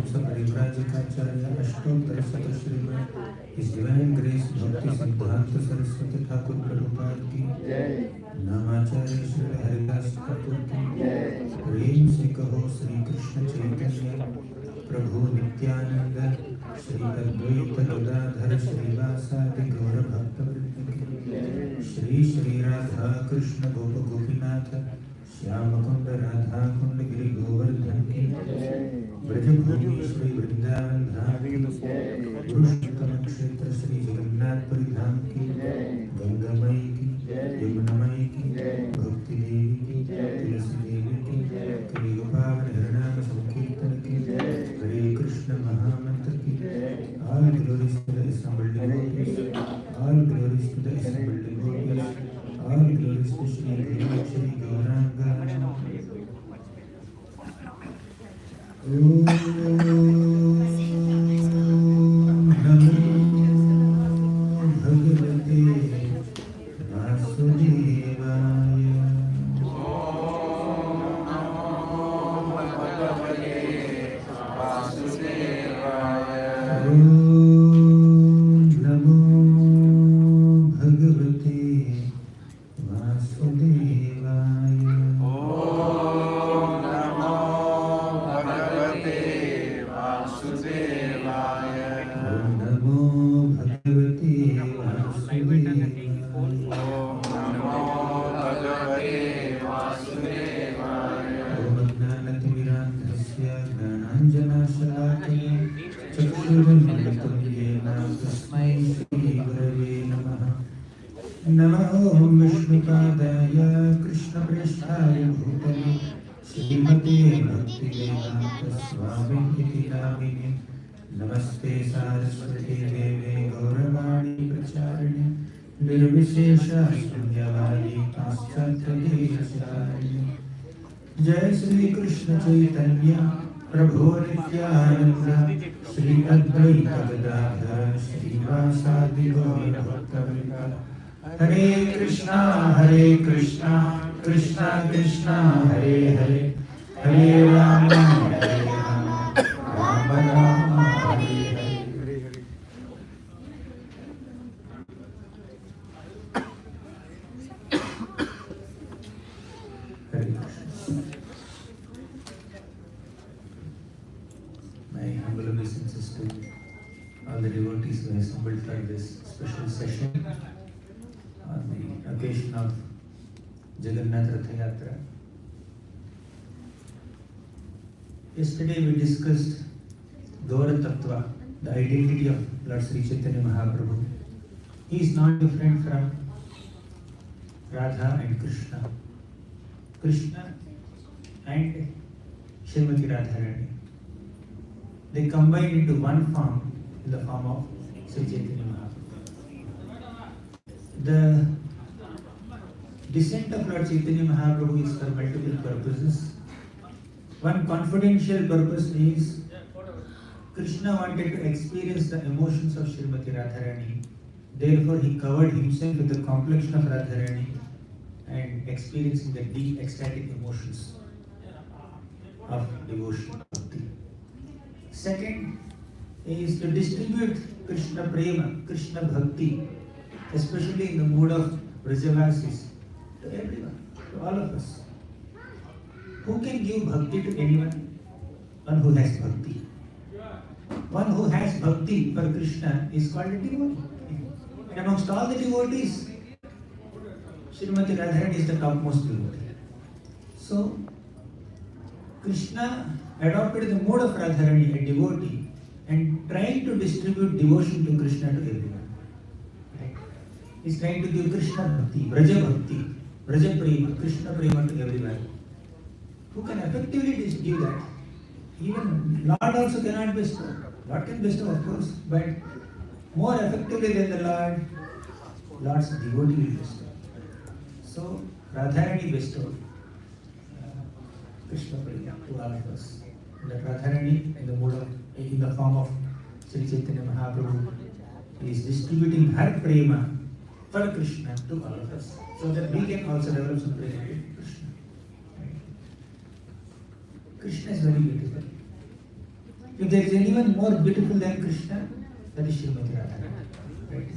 Paramahamsa Parivrajikacharya Ashtottara Satashriman His Divine Grace Bhakti Siddhanta Saraswati Thakur Prabhupada ki Namacharya Shri Haridas Thakur ki Prem se kaho Sri Krishna Chaitanya Prabhu Nityananda Shri Advaita Gadadhar Shri Vasadi Gaura Bhakta Vrinda ki Shri Shri Radha Krishna Gopa Gopinatha Shyama Kunda Radha Kunda Giri Govardhan ki Brajabhumi Shri Vrindavan Dham ki Purushottam Kshetra Shri Jagannath Puri Dham ki Ganga Mai ki Yamuna Mai ki Bhakti Devi ki Tulasi Devi ki Kali Gopavan Haranama Sankirtan ki Hare Krishna Mahamantra ki All glories to the assembled devotees, all glories to the assembled devotees, all glories to Shri Guru Shri Gauranga. Om Namo Bhagavate Vasudevaya. Om Namo Bhagavate Vasudevaya. Om Namo Bhagavate Vasudevaya. Om Gnanatimirandhasya Gnananjanashalakaya Chakshurunmilitam Yena Tasmai Shri Gurave Namaha. Namo Vishnupadaya Krishna Prasthaya Bhutale Srimate Bhaktivedanta Swami Iti Namine Namaste Saraswati Deve Gauravani Pracharine Nirvishesha Sunyavadi Paschatya Devacharine. Jai Shri Krishna Chaitanya Prabhu Nityananda Shri Advaita Gadadhar Shri Vasadi Gaura Bhaktavrinda. Hare Krishna Krishna Krishna Hare Hare Hare Rama Rama Rama Hare Hare. Hare Krishna. My humble obeisances to all the devotees who have assembled for this special session on the occasion of Jagannath Rathyatra. Yesterday we discussed Rathyatra, the identity of Lord Sri Chaitanya Mahaprabhu. He is not different from Radha and Krishna. Krishna and Srimati Radharani. They combined into one form in the form of Sri Chaitanya Mahaprabhu. The descent of Lord Chaitanya Mahaprabhu is for multiple purposes. One confidential purpose is Krishna wanted to experience the emotions of Srimati Radharani. Therefore, he covered himself with the complexion of Radharani and experiencing the deep ecstatic emotions of devotion. Second is to distribute Krishna Prema, Krishna Bhakti, especially in the mood of Vrajavasis, to everyone, to all of us. Who can give bhakti to anyone? One who has bhakti. One who has bhakti for Krishna is called a devotee. And amongst all the devotees, Srimati Radharani is the topmost devotee. So, Krishna adopted the mode of Radharani, a devotee, and trying to distribute devotion to Krishna to everyone. Right? He's trying to give Krishna Bhakti, Vraja Bhakti, Vraja Prema, Krishna Prema to everyone. Who can effectively give that? Even Lord also cannot bestow. Lord can bestow, of course, but more effectively than the Lord, Lord's devotee will bestow. So, Radharani bestowed Krishna Prema to all of us. That Radharani, in the form of Sri Chaitanya Mahaprabhu, is distributing her prema for Krishna to all of us, so that we can also develop some prema with Krishna. Right? Krishna is very beautiful. If there is anyone more beautiful than Krishna, that is Srimati Radharani. Right?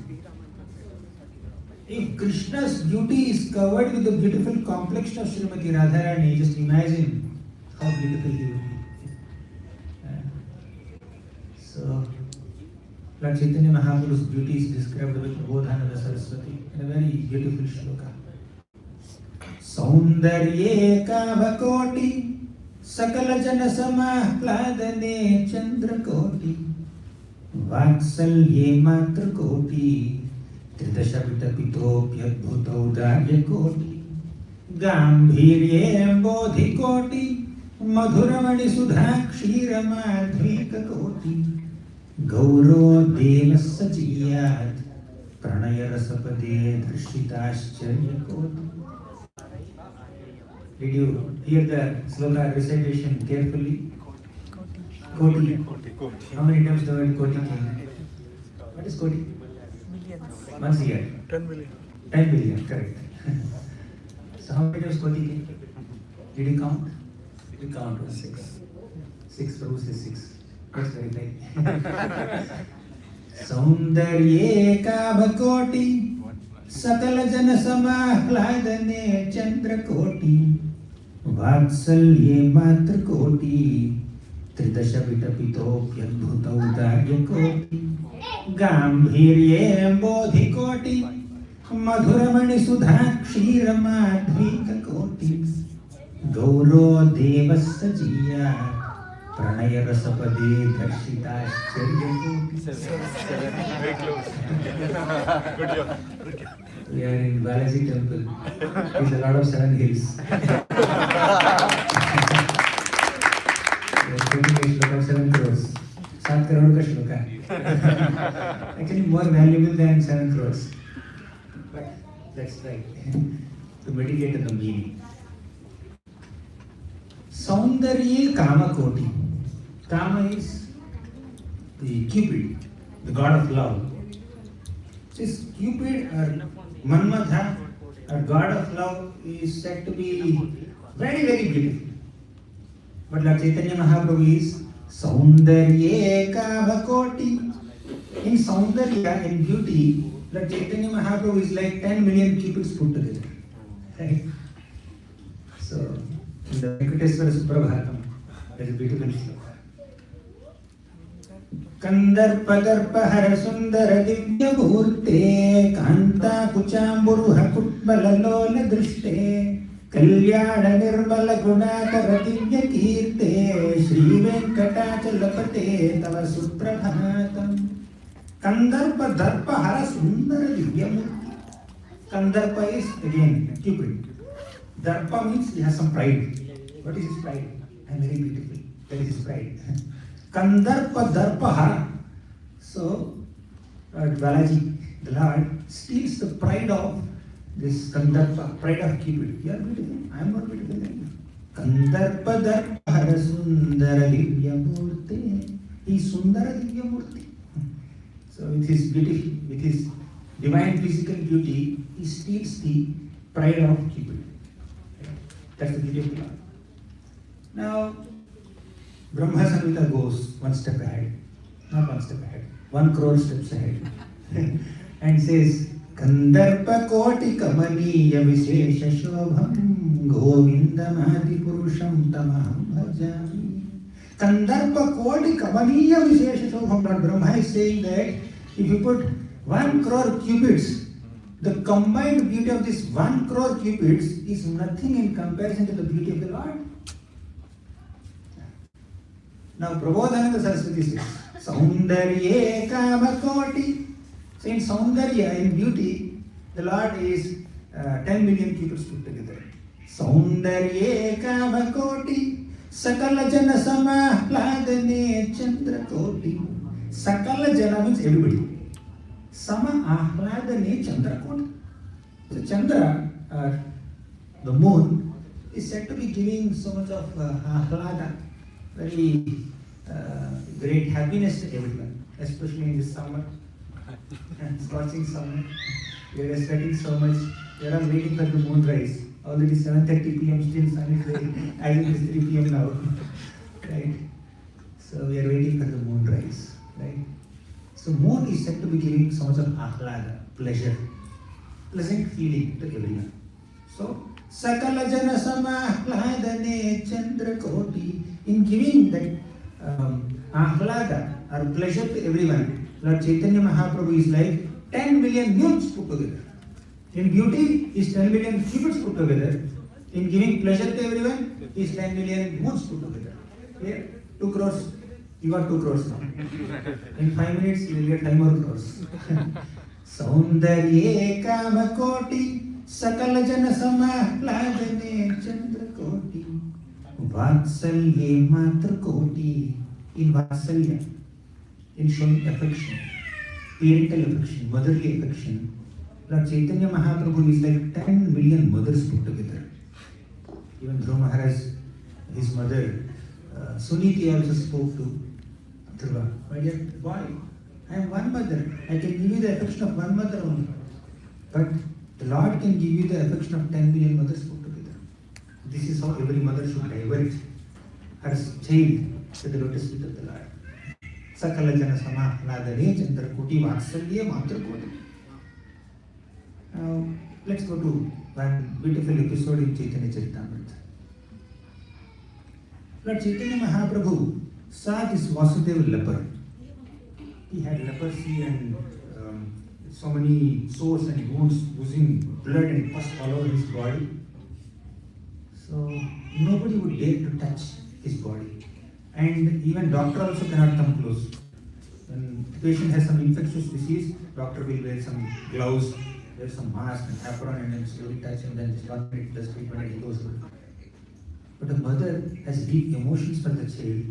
If Krishna's beauty is covered with the beautiful complexion of Srimati Radharani, just imagine how beautiful he would be. So, Lord Chaitanya Mahaprabhu's beauty is described with Bodhananda Saraswati in a very beautiful shloka. Saundarye kavakoti sakala jana samahladane chandrakoti vatsalye matrakoti tridashavitapitopyadbhutau daryakoti gambhirye bodhikoti madhuramani sudhakshiramadhvikakoti Gauro devasya jiyat pranaya rasapade dharshitascharya koti. Did you hear the sloka recitation carefully? Koti. How many times the word koti came? What is koti? Millions. Once a year. 10 million. 10 billion, correct. So how many times koti came? Did you count? We count 6. 6, Prabhu says 6. That's very right. Saundarye kavakoti sakala jana samahladane chandrakoti vatsalye matrakoti tridashavitapitopyadbhutau daryakoti gambhirye bodhikoti madhuramani sudhakshiramadhvikakoti gauro devasya jiyat Pranaya Rasapade Dharshitascharya koti. Very close. Good job. We are in Balaji temple. There's a lot of 7 hills. We are taking a shloka of 7 crores. 7 crore ka shloka. Actually more valuable than 7 crores. But that's right. To meditate on the meaning. Saundarye Kama Koti. Kama is the Cupid, the god of love. This Cupid or Manmadha, or god of love, is said to be very, very beautiful. But Lord Chaitanya Mahaprabhu is Saundarye Kavakoti. In Saundarya, in beauty, Lord Chaitanya Mahaprabhu is like 10 million Cupids put together. Right? So, in the Venkateswara Suprabhatam, there is a beautiful shloka. Kandarpadarpahara sundara divya bhurte Kanta kuchamburuha kutmalalola drishte Kalyana nirmala gunakara divya kirte Shri Venkatachalapate tava suprabhatam Kandarpadarpahara sundara divya murti. Kandarpa is again Cupid. Darpa means he has some pride. What is his pride? I am very beautiful. That is his pride. Kandarpa Darpaha. So, Balaji, the Lord, steals the pride of this Kandarpa, pride of Cupid. You are beautiful. I am more beautiful than you. Kandarpa Darpahara Sundara Divya Murti. He is Sundara Divya Murti. So, with his beauty, with his divine physical beauty, he steals the pride of Cupid. That's the beauty of the Lord. Now, Brahma Samhita goes one step ahead, not one step ahead, 1 crore steps ahead, and says, Kandarpa Koti Kamaniya Vishesha Shobham Govindam Adi Purusham Tamaham Bhajami. Kandarpa Koti Kamaniya Vishesha Shobham. Lord Brahma is saying that if you put 1 crore cupids, the combined beauty of this 1 crore cupids is nothing in comparison to the beauty of the Lord. Now, Prabodhananda Saraswati says, Saundarye Kamakoti. So, in Saundarya, in beauty, the Lord is 10 million cupids put together. Saundarye Kamakoti. Sakala Jana Samahladane Chandrakoti. Sakala Jana means everybody. Sama Ahladane Chandrakoti. So, Chandra, the moon, is said to be giving so much of ahlada, very great happiness to everyone, especially in this summer, scorching summer. We are sweating so much. We are all waiting for the moonrise. Already 7:30 p.m. still sun is very, as it is 3 p.m. now, right? So we are waiting for the moonrise, right? So moon is said to be giving so much of ahlada, pleasure, pleasant feeling to everyone. So sakala jana samahladane chandra koti, in giving that ahlada or pleasure to everyone, Lord Chaitanya Mahaprabhu is like 10 million moons put together. In beauty is 10 million cubits put together. In giving pleasure to everyone is 10 million moons put together. Here, 2 crores. You got 2 crores now. In 5 minutes, you will get 5 more crores. Saundarye kama koti, sakala jana samahladane chandra koti, vatsalye matra koti. In vatsalya, in showing affection, parental affection, motherly affection, Lord Chaitanya Mahaprabhu is like 10 million mothers put together. Even Dhruva Maharaj, his mother, Suniti also spoke to Dhruva. My dear boy, I am one mother. I can give you the affection of one mother only. But the Lord can give you the affection of 10 million mothers put together. This is how every mother should divert her child to the lotus feet of the Lord. Sakala jana samahladane chandra koti vatsalye matra koti. Now, let's go to one beautiful episode in Chaitanya Charitamrita. Lord Chaitanya Mahaprabhu saw this Vasudeva leper. He had leprosy and so many sores and wounds, oozing blood and pus all over his body. So nobody would dare to touch his body. And even doctor also cannot come close. When the patient has some infectious disease, doctor will wear some gloves, wear some mask and apron and then slowly touch him, then just 1 minute does treatment and he goes good. But a mother has deep emotions for the child.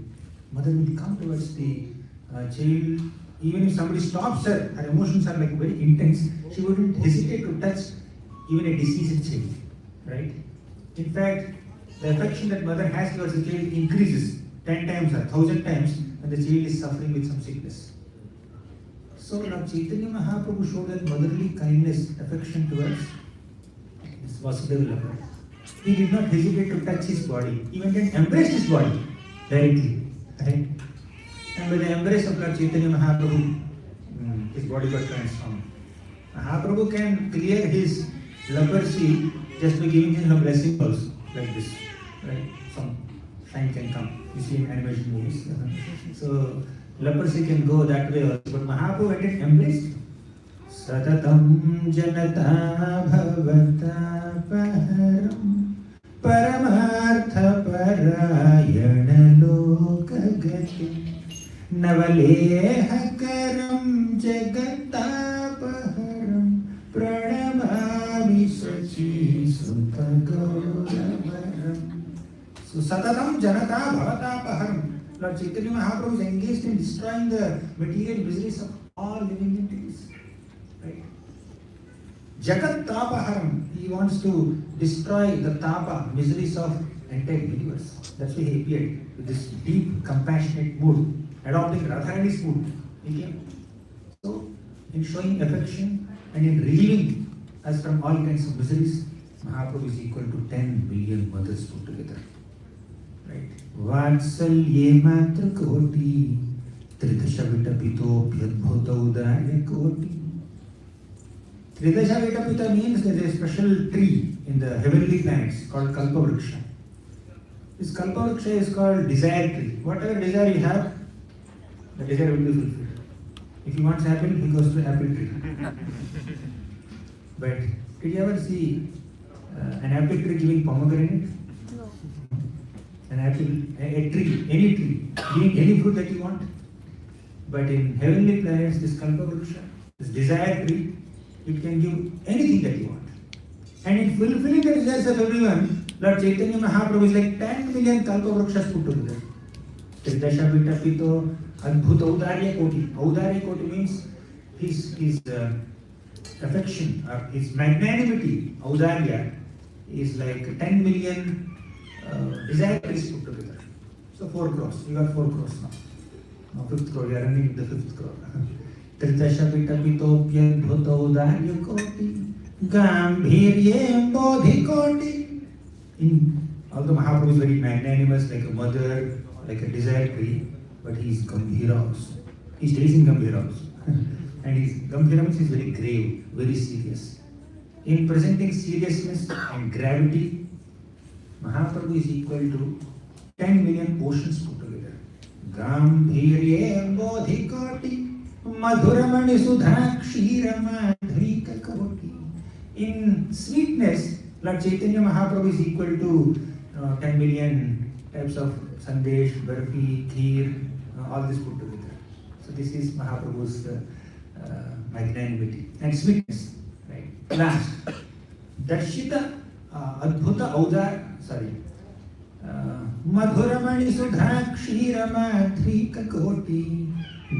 Mother will come towards the child. Even if somebody stops her, her emotions are like very intense. She wouldn't hesitate to touch even a diseased child, right? In fact, the affection that mother has towards the child increases 10 times or 1,000 times when the child is suffering with some sickness. So Lord Chaitanya Mahaprabhu showed that motherly kindness, affection towards this Vasudeva leper. He did not hesitate to touch his body. He went and embraced his body directly, right? And with the embrace of Lord Chaitanya Mahaprabhu, his body got transformed. Mahaprabhu can clear his leprosy just by giving him a blessing also, like this, right? Some sign can come. You see in animation movies. So leprosy can go that way also. But Mahaprabhu went and embraced him. Satatam janata bhavata paharam paramartha parayana lokagati Navalehakaram jagatapaharam pranamami sachi sutagauravharam. So satatam janata bhavatapaharam. Lord Chaitanya Mahaprabhu is engaged in destroying the material miseries of all living entities. Right? Jagat tapaharam. He wants to destroy the tapa, miseries of entire universe. That's why he appeared with this deep, compassionate mood. Adopting Radharani's mood, he came. So, in showing affection and in relieving us from all kinds of miseries, Mahaprabhu is equal to 10 billion mothers put together. Right? Vatsalye matra koti, Tridasha vitapito pyadbhuta udaya koti. Tridasha vitapita means there is a special tree in the heavenly planets called Kalpavriksha. This Kalpavriksha is called desire tree. Whatever desire you have, the desire will be fulfilled. If he wants apple, he goes to apple tree. But did you ever see an apple tree giving pomegranate? No. An apple, a tree, any tree, giving any fruit that you want. But in heavenly planets, this Kalpavriksha, this desire tree, it can give anything that you want. And in fulfilling the desires of everyone, Lord Chaitanya Mahaprabhu is like 10 million Kalpavrikshas put together. Tridasha vitapito adbhuta udarya koti. Udarya koti means his affection or his magnanimity. Udarya is like 10 million desires put together. So 4 crores. You got 4 crores now. Now 5th crore. You are running the 5th crore. Tridasha vitapito adbhuta udarya koti. Gambhiryem bodhi koti. Although Mahaprabhu is very magnanimous, like a mother, like a desire tree, but he is Gambhira also. He stays in Gambhira also. And his Gambhira means he is very grave, very serious. In presenting seriousness and gravity, Mahaprabhu is equal to 10 million oceans put together. Gambhirye bodhikoti madhuramani sudha kshira madhrika koti. In sweetness, Lord Chaitanya Mahaprabhu is equal to 10 million types of sandesh, barfi, kheer, all this put together. So this is Mahaprabhu's magnanimity and sweetness. Right. Last, Darshita Adbhuta Audar, Madhuramani Sudha Kshira Madhrika Koti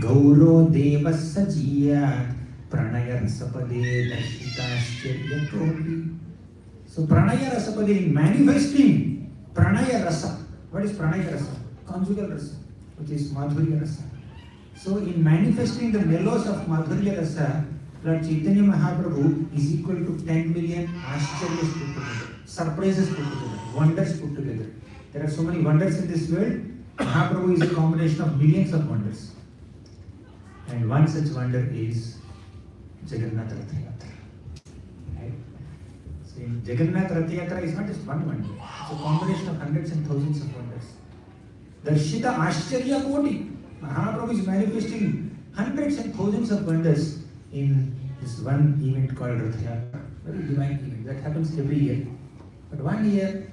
Gauro Deva Sajiya Pranaya Rasapade Darshita Koti. So Pranaya Rasapade, in manifesting Pranaya Rasa. What is Pranaya Rasa? Conjugal Rasa, which is Madhurya Rasa. So in manifesting the mellows of Madhurya Rasa, Lord Chaitanya Mahaprabhu is equal to 10 million Ashcharyas put together, surprises put together, wonders put together. There are so many wonders in this world. Mahaprabhu is a combination of millions of wonders. And one such wonder is Jagannath Rathyatra. Right? So in Jagannath Rathyatra is not just one wonder, it's a combination of hundreds and thousands of wonders. Darshita Ashcharya Koti. Mahaprabhu is manifesting hundreds and thousands of wonders in this one event called Rathyatra. Very divine event that happens every year. But one year,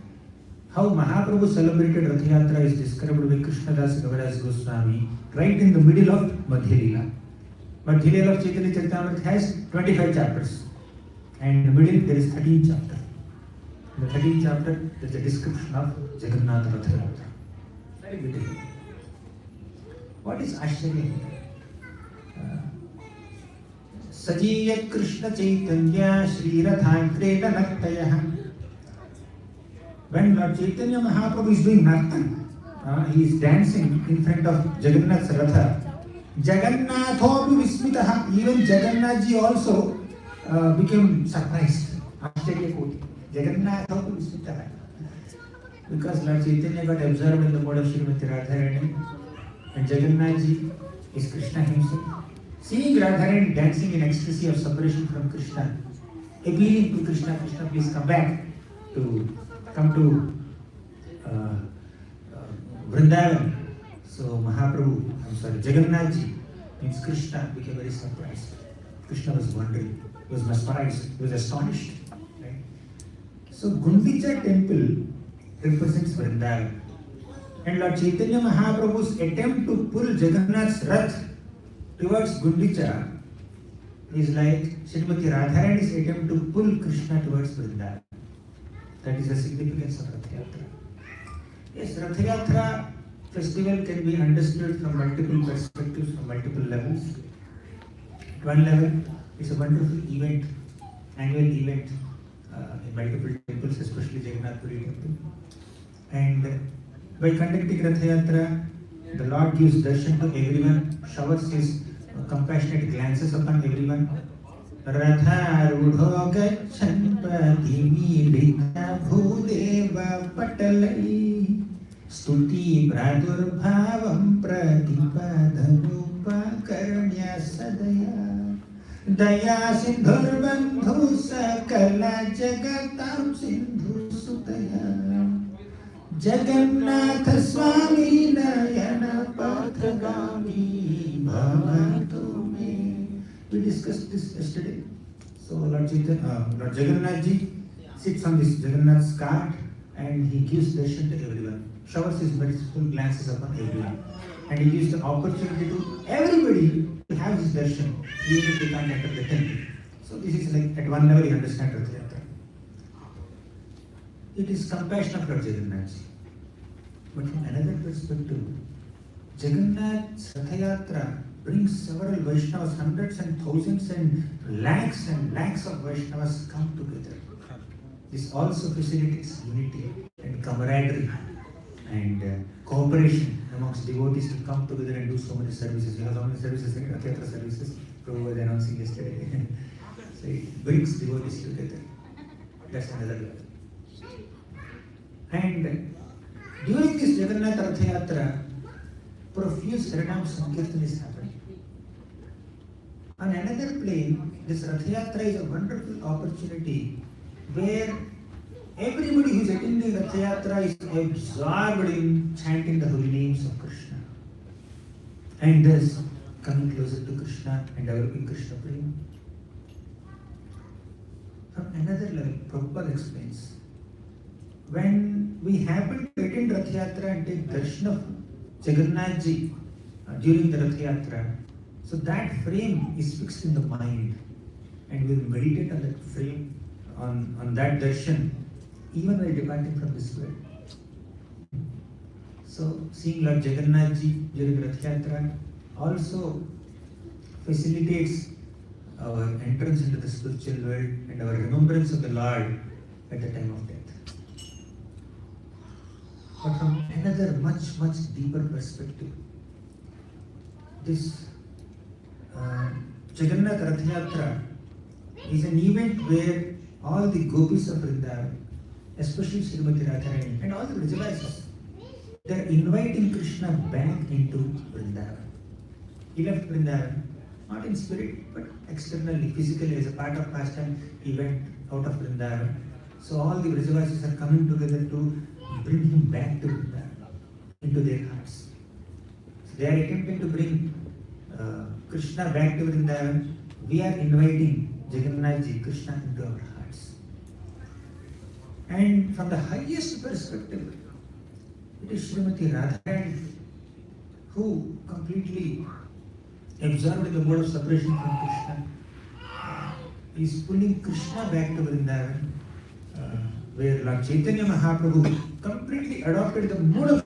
how Mahaprabhu celebrated Rathyatra is described by Krishnadas Kaviraj Goswami right in the middle of Madhya Leela. Madhya Leela of Chaitanya Charitamrita has 25 chapters. And in the middle there is 13th chapter. In the 13th chapter there is a description of Jagannath Rathyatra. Very beautiful. What is Ashcharya? Sajiya Krishna Chaitanya Shri Rathagreta Naktaya. When Lord Chaitanya Mahaprabhu is doing Nartan, he is dancing in front of Jagannath's Ratha. Jagannathopi Vismitaha, even Jagannathji also became surprised. Ashcharya Koti. Jagannathopi Vismitaha. Because Lord Chaitanya got absorbed in the mode of Srimati Radharani. And Jagannathji is Krishna himself. Seeing Radharani dancing in ecstasy of separation from Krishna, appealing to Krishna, Krishna please come to Vrindavan. So Jagannathji means Krishna became very surprised. Krishna was wondering, he was mesmerized, he was astonished. Right? So Gundicha temple represents Vrindavan. And Lord Chaitanya Mahaprabhu's attempt to pull Jagannath's Rath towards Gundicha is like Srimati Radharani's attempt to pull Krishna towards Vrindavan. That is the significance of Rathyatra. Yes, Rathyatra festival can be understood from multiple perspectives, from multiple levels. At one level, it's a wonderful event, annual event in multiple temples, especially Jagannath Puri temple. And by conducting Rathyatra, the Lord gives darshan to everyone, showers his compassionate glances upon everyone. Ratharudho gachan padimilita bhudeva patalai stuti pradurbhavam pratipadhanupakarnya sadaya daya sindhur bandhu sakala jagatam sindhu sutaya Jagannath Swami Nayana Pathagami Bhavantu Me. We discussed this yesterday. So Lord Jagannathji sits on this Jagannath's cart and he gives darshan to everyone. Showers his merciful glances upon everyone. And he gives the opportunity to everybody to have his darshan, even if they can't enter the temple. So this is like at one level you understand Rathyatra. It is compassion of Lord Jagannathji. But from another perspective, Jagannath's Rathayatra brings several Vaishnavas, hundreds and thousands and lakhs of Vaishnavas come together. This also facilitates unity and camaraderie and cooperation amongst devotees to come together and do so many services. We have so many services, Rathayatra services, Prabhu was announcing yesterday. So it brings devotees together. That's another level. And during this Jagannath Rathayatra, profuse Harinam Sankirtan is happening. On another plane, this Rathyatra is a wonderful opportunity where everybody who is attending Rathyatra is absorbed in chanting the holy names of Krishna and thus coming closer to Krishna and developing Krishna prema. From another level, Prabhupada explains, when we happen to attend Rathyatra and take darshan of Jagannath Ji during the Rathyatra, so that frame is fixed in the mind and we will meditate on that frame, on that darshan, even while departing from this world. So, seeing Lord Jagannath Ji during Rathyatra also facilitates our entrance into the spiritual world and our remembrance of the Lord at the time of death. But from another much, much deeper perspective, this Jagannath Rathyatra is an event where all the gopis of Vrindavan, especially Srimati Radharani and all the Vrajavasis, they are inviting Krishna back into Vrindavan. He left Vrindavan, not in spirit, but externally, physically, as a part of pastime, he went out of Vrindavan. So all the Vrajavasis are coming together to bring him back to Vrindavan, into their hearts. So they are attempting to bring Krishna back to Vrindavan. We are inviting Jagannath Ji, Krishna, into our hearts. And from the highest perspective, it is Srimati Radharani who completely absorbed in the mode of separation from Krishna is pulling Krishna back to Vrindavan, where Lord Chaitanya Mahaprabhu completely adopted the mode of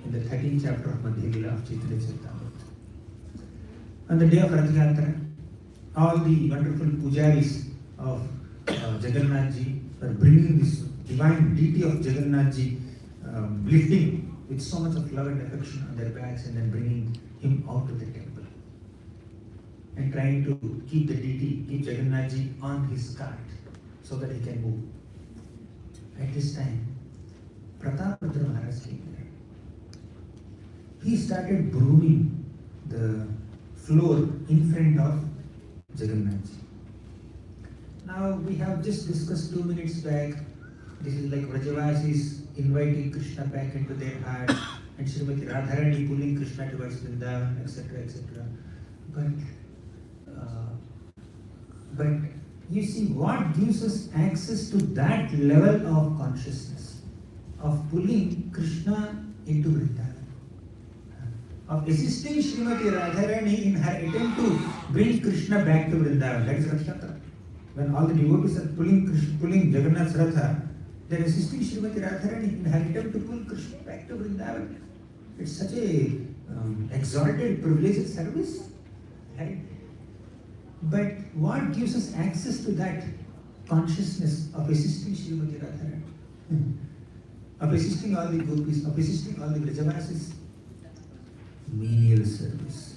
in the 13th chapter of Madhya Lila of Chaitanya Charitamrita. On the day of Rathyatra, all the wonderful pujaris of Jagannath Ji were bringing this divine deity of Jagannath Ji, lifting with so much of love and affection on their backs and then bringing him out to the temple and trying to keep the deity, keep Jagannath Ji on his cart so that he can move. At this time, Rathyatra Maharaj came there. He started brooming the floor in front of Jagannath Ji. Now we have just discussed 2 minutes back, this is like Vrajavasis inviting Krishna back into their heart and Srimati Radharani pulling Krishna towards Vrindavan, etc., etc. But you see, what gives us access to that level of consciousness, of pulling Krishna into Vrindavan, of assisting Srimati Radharani in her attempt to bring Krishna back to Vrindavan. That is Rathyatra. When all the devotees are pulling Jagannath's Ratha, they are assisting Srimati Radharani in her attempt to pull Krishna back to Vrindavan. It's such a exalted, privileged service, right? But what gives us access to that consciousness of assisting Srimati Radharani, of assisting all the gopis, of assisting all the Vrajavasis? Menial service,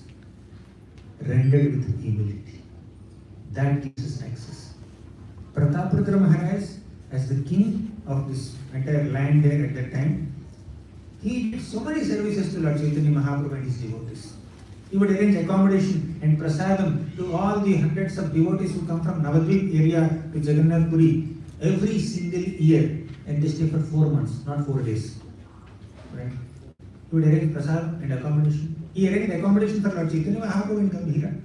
rendered with humility. That gives us access. Prataprudra Maharaj, as the king of this entire land there at that time, he did so many services to Lord Chaitanya Mahaprabhu and his devotees. He would arrange accommodation and prasadam to all the hundreds of devotees who come from Navadvip area to Jagannath Puri every single year, and they stay for 4 months, not 4 days. Right? He would arrange prasad and accommodation. He arranged accommodation for Lord Chaitanya Mahaprabhu in Gambhira.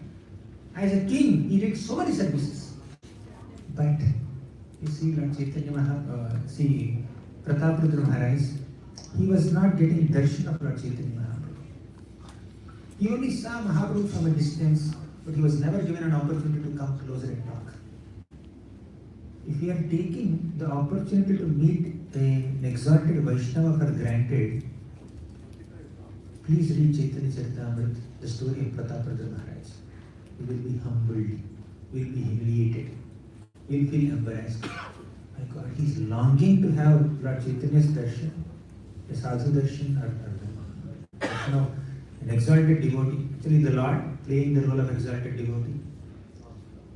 As a king, he did so many services. But you see, Lord Chaitanya Mahaprabhu, Prataprudra Maharaj, he was not getting darshan of Lord Chaitanya Mahaprabhu. He only saw Mahaprabhu from a distance, but he was never given an opportunity to come closer and talk. If we are taking the opportunity to meet an exalted Vaishnava for granted, please read Chaitanya Charitamrita, the story of Prataprudra Maharaj. You will be humbled will be humiliated, will feel embarrassed. My God, he is longing to have Lord Chaitanya's darshan, a sadhu darshan, or darshan of an exalted devotee. Actually, the Lord playing the role of exalted devotee.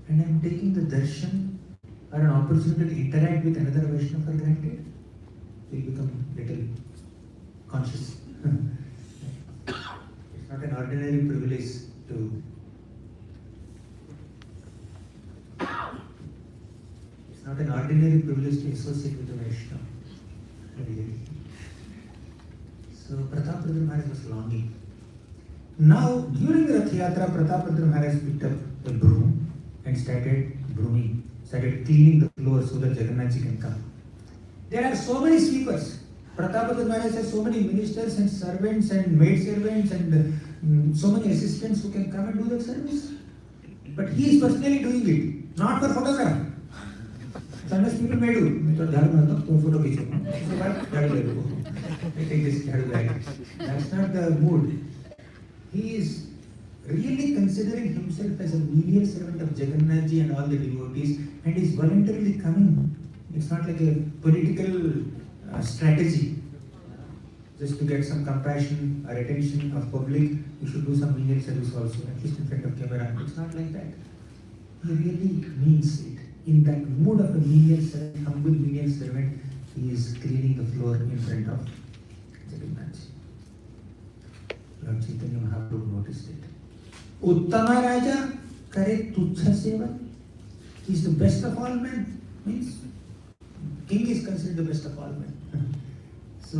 And I am taking the darshan or an opportunity to interact with another Vaishnava for granted. We become little conscious. It's not an ordinary privilege to. It's not an ordinary privilege to associate with the Vaishnava. Really. So Pratapruddha Maharaj was longing. Now, during the Rathyatra, Pratapruddha Maharaj picked up a broom and started brooming, started cleaning the floor so that Jagannathji can come. There are so many sweepers. Pratapruddha Maharaj has so many ministers and servants and maid servants and so many assistants who can come and do the service. But he is personally doing it, not for photograph. Sometimes people may do. Photo I take this jhadu bag. That's not the mood. He is really considering himself as a menial servant of Jagannathji and all the devotees, and is voluntarily coming. It's not like a political strategy. Just to get some compassion or attention of public, you should do some menial service also, at least in front of camera. It's not like that. He really means it. In that mood of a menial servant, humble menial servant, he is cleaning the floor in front of Jagannathji. Lord Chaitanya Mahaprabhu noticed it. Uttama Raja kare tuchha seva. He is the best of all men. Means king is considered the best of all men. So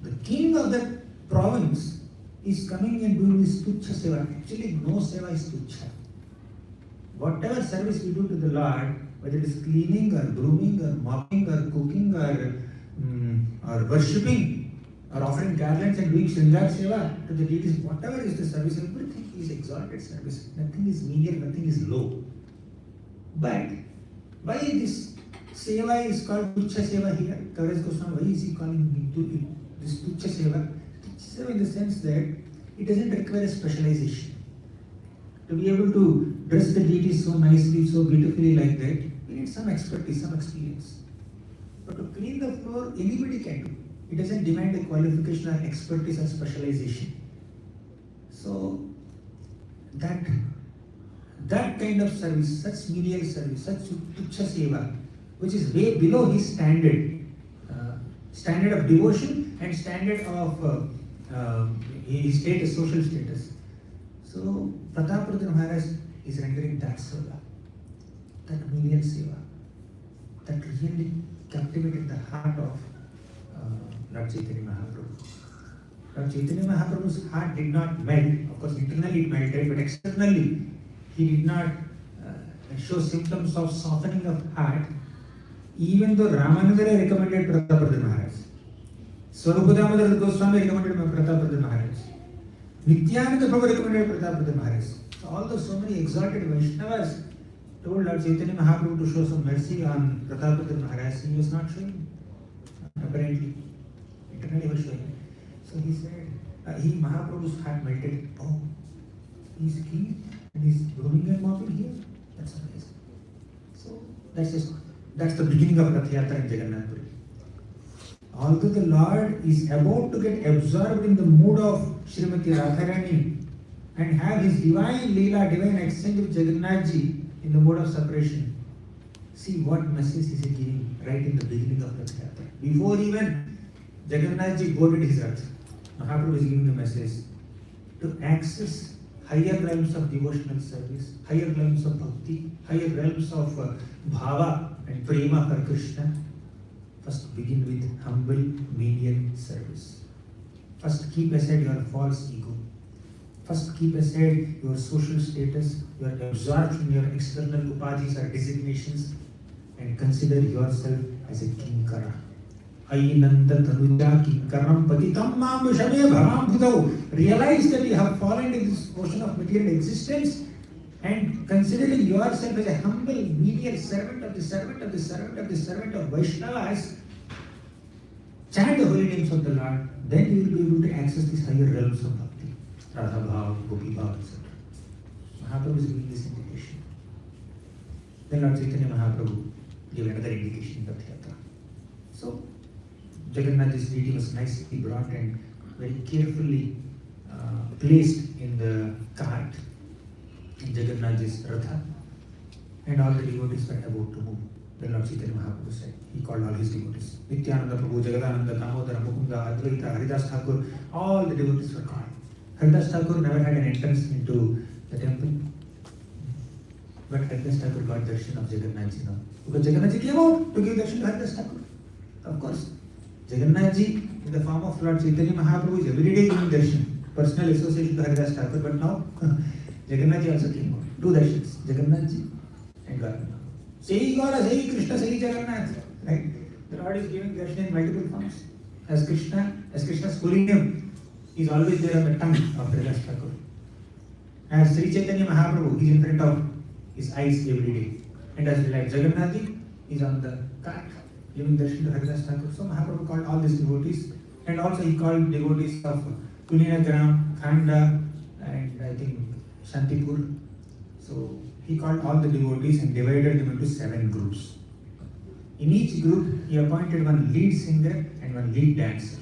the king of that province is coming and doing this tuchha seva. Actually, no seva is tuchha. Whatever service we do to the Lord, whether it is cleaning or brooming or mopping or cooking or worshipping or offering garlands and doing Shringar Seva to the deities, whatever is the service, everything is exalted service. Nothing is menial, nothing is low. But why this Seva is called Tuchha Seva here? Kaviraj Goswami, why is he calling it this Tuchha Seva? Tuchha Seva in the sense that it doesn't require a specialization. To be able to dress the deities so nicely, so beautifully like that, we need some expertise, some experience. But to clean the floor, anybody can do. It doesn't demand a qualification or expertise or specialization. So that kind of service, such menial service, such tuchha seva, which is way below his standard of devotion and standard of his status, social status. So Pratapruddha Maharaj is rendering that seva, that menial seva, that really captivated the heart of Lord Chaitanya Mahaprabhu. Lord Chaitanya Mahaprabhu's heart did not melt. Of course, internally it melted, but externally he did not show symptoms of softening of heart, even though Ramanandara recommended Pratapruddha Maharaj. Swarupadamodar Goswami recommended Pratapruddha Maharaj. Nityananda Prabhu recommended Pratapruddha Maharaj. So although so many exalted Vaishnavas told Lord Chaitanya Mahaprabhu to show some mercy on Pratapruddha Maharaj, he was not showing. Apparently, internally he was showing. So he said, Mahaprabhu's heart melted. Oh, he's king and he's grooming and mopping here. That's amazing. So that's the beginning of Rathyatra in Jagannath Puri. Although the Lord is about to get absorbed in the mood of Srimati Radharani and have his divine Leela, divine exchange with Jagannathji in the mode of separation, see what message is he giving right in the beginning of Rathyatra. Before even Jagannathji boarded his Rath, Mahaprabhu is giving a message to access higher realms of devotional service, higher realms of bhakti, higher realms of bhava and prema for Krishna. First begin with humble, menial service. First keep aside your false ego. First keep aside your social status, your absorption in your external upadhis or designations, and consider yourself as a kinkara. Ainanda tanuja kinkaram patitam mam vishame bharam bhudau. Realize that you have fallen in this ocean of material existence, and considering yourself as a humble, menial servant of the servant of the servant of the servant of Vaishnavas, chant the holy names of the Lord, then you will be able to access these higher realms of bhakti, Radha Bhav, Gopi Bhav, etc. Mahaprabhu is giving this indication. Then Lord Chaitanya Mahaprabhu gave another indication in Rathyatra. So Jagannath's deity was nicely brought and very carefully placed in the cart in Jagannath's Ratha, and all the devotees were about to move. Then Lord Chaitanya Mahaprabhu said, he called all his devotees. Nityananda Prabhu, Jagadananda, Damodara, Mukunda, Advaita, Haridas Thakur, all the devotees were called. Haridas Thakur never had an entrance into the temple, but Haridas Thakur got darshan of Jagannath Ji now. Because Jagannath Ji came out to give darshan to Haridas Thakur. Of course, Jagannath Ji in the form of Lord Chaitanya Mahaprabhu is every day giving darshan, personal association to Haridas Thakur, but now Jagannath Ji also came out. Two darshans, Jagannath Ji and Gauranga. Sei Gaura, Sei Krishna, Sei Jagannath. Right? The Lord is giving darshan in multiple forms. As Krishna's holy name is always there on the tongue of Haridas Thakur. As Sri Chaitanya Mahaprabhu is in front of his eyes every day. And as like Jagannath Ji is on the cart giving darshan to Haridas Thakur. So Mahaprabhu called all these devotees, and also he called devotees of Kulinagram, Khanda, and I think Shantipur. So he called all the devotees and divided them into 7 groups. In each group, he appointed one lead singer and one lead dancer.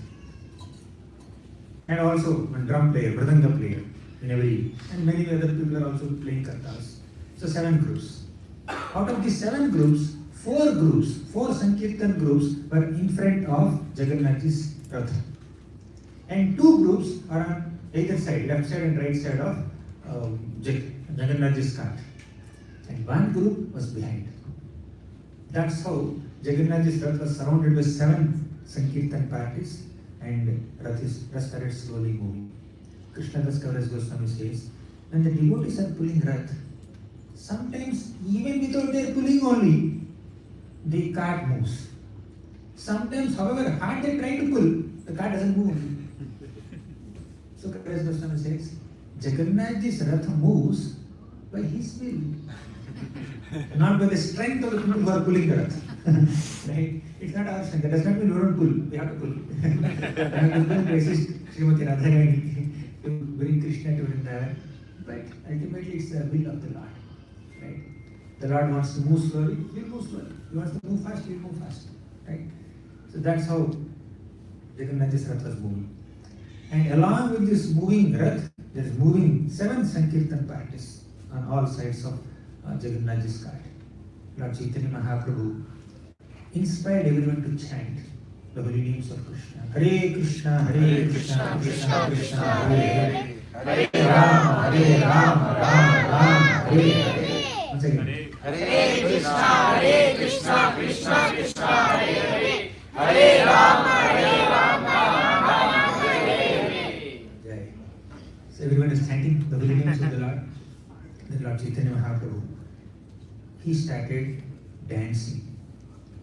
And also one drum player, Mridanga player in every, and many other people are also playing kartals. So 7 groups. Out of these 7 groups, 4 Sankirtan groups were in front of Jagannath's Ratha. And 2 groups are on either side, left side and right side of Jagannath's cart. And 1 group was behind. That's how Jagannath's Rath was surrounded with 7 Sankirtan parties, and Rath started slowly moving. Krishnadas Kaviraj Goswami says, when the devotees are pulling Rath, sometimes even without their pulling only, the cart moves. Sometimes, however hard they try to pull, the cart doesn't move. So Kaviraj Goswami says, Jagannath's Rath moves by his will, not by the strength of the people who are pulling the Rath. Right? It's not our strength. That does not mean we don't pull. We have to pull. My husband resist Srimati Radharani to bring Krishna to Vrindavan, but ultimately it's the will of the Lord. Right? The Lord wants to move slowly, we'll move slowly. He wants to move fast, we'll move fast. Right? So that's how Jagannath's Rath was moving. And along with this moving Rath, there is moving 7 Sankirtan parties on all sides of Jagannath's cart. Lord Chaitanya Mahaprabhu inspired everyone to chant the holy names of Krishna. Hare Krishna, Hare Krishna, Krishna Krishna, Hare Hare, Hare Rama, Hare Rama, Rama Rama, Hare Hare. Once again. Hare Krishna, Krishna Krishna, Hare Hare, Hare Rama, Rama Rama, Hare Hare. Jai. So everyone is chanting the holy names of the Lord. The Lord Chaitanya Mahaprabhu, he started dancing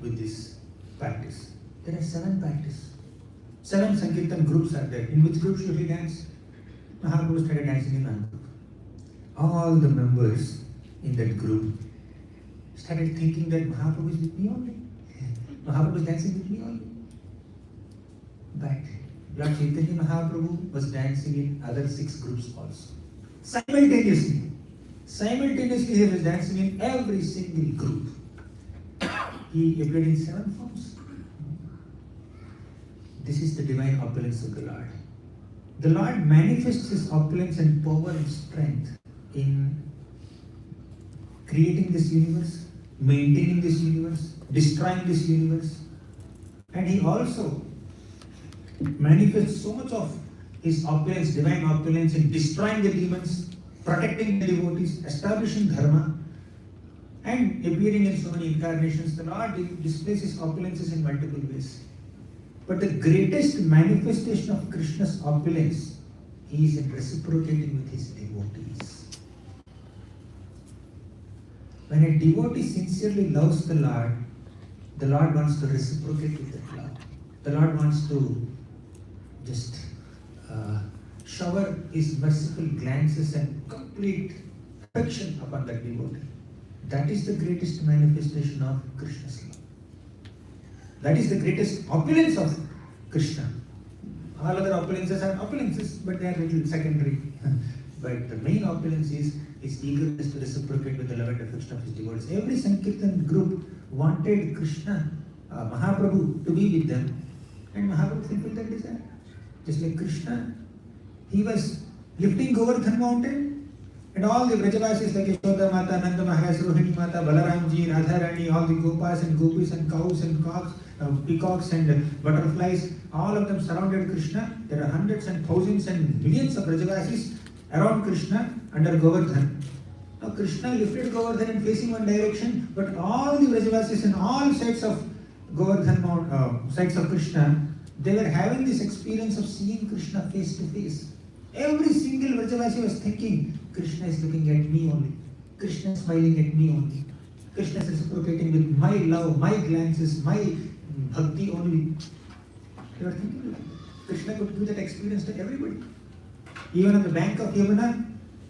with these parties. There are 7 parties. 7 Sankirtan groups are there. In which group should he dance? Mahaprabhu started dancing in one group. All the members in that group started thinking that Mahaprabhu is with me only. Mahaprabhu is dancing with me only. But Lord Chaitanya Mahaprabhu was dancing in other 6 groups also. Simultaneously. Simultaneously he was dancing in every single group. He appeared in 7 forms. This is the divine opulence of the Lord. The Lord manifests his opulence and power and strength in creating this universe, maintaining this universe, destroying this universe. And he also manifests so much of his opulence, divine opulence, in destroying the demons, protecting the devotees, establishing dharma, and appearing in so many incarnations. The Lord displays his opulences in multiple ways. But the greatest manifestation of Krishna's opulence, he is in reciprocating with his devotees. When a devotee sincerely loves the Lord wants to reciprocate with that love. The Lord wants to just shower his merciful glances and complete affection upon that devotee. That is the greatest manifestation of Krishna's love. That is the greatest opulence of Krishna. All other opulences are opulences, but they are little secondary. But the main opulence is his eagerness to reciprocate with the love and affection of his devotees. Every Sankirtan group wanted Krishna, Mahaprabhu, to be with them, and Mahaprabhu fulfilled that desire. Just like Krishna, he was lifting Govardhan mountain, and all the Vrajavasis like Yashoda Mata, Nanda Maharaj, Rohini Mata, Balaramji, Radharani, all the Gopas and Gopis and cows and cocks, peacocks and butterflies, all of them surrounded Krishna. There are hundreds and thousands and millions of Vrajavasis around Krishna under Govardhan. Now Krishna lifted Govardhan and facing one direction, but all the Vrajavasis and all sides of Govardhan, sides of Krishna, they were having this experience of seeing Krishna face to face. Every single Vrajavasi was thinking, Krishna is looking at me only. Krishna is smiling at me only. Krishna is reciprocating with my love, my glances, my bhakti only. They were thinking, Krishna could give that experience to everybody. Even on the bank of Yamuna,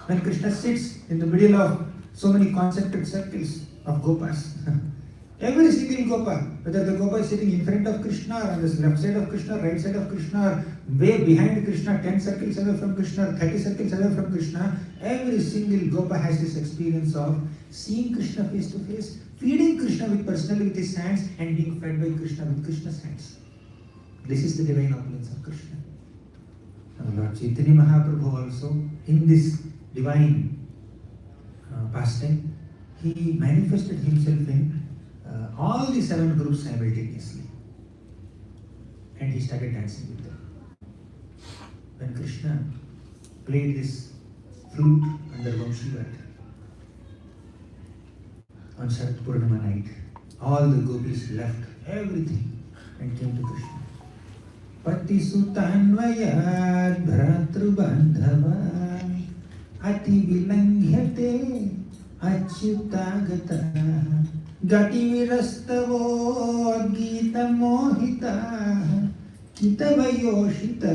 when Krishna sits in the middle of so many concentric circles of Gopas, every single Gopa, whether the Gopa is sitting in front of Krishna or on the left side of Krishna, right side of Krishna, or way behind Krishna, 10 circles away from Krishna, 30 circles away from Krishna, every single Gopa has this experience of seeing Krishna face to face, feeding Krishna personally with his hands, and being fed by Krishna with Krishna's hands. This is the divine opulence of Krishna. Now Lord Chaitanya Mahaprabhu also, in this divine pastime, he manifested himself in all the 7 groups simultaneously, and he started dancing with them. When Krishna played this flute under Vamshivat on Sharat Purnima night, all the gopis left everything and came to Krishna. Pati sutanvayad bhratrubandhava ati vilanghyate achyutagata gati virastavo gita mohita kitavayoshita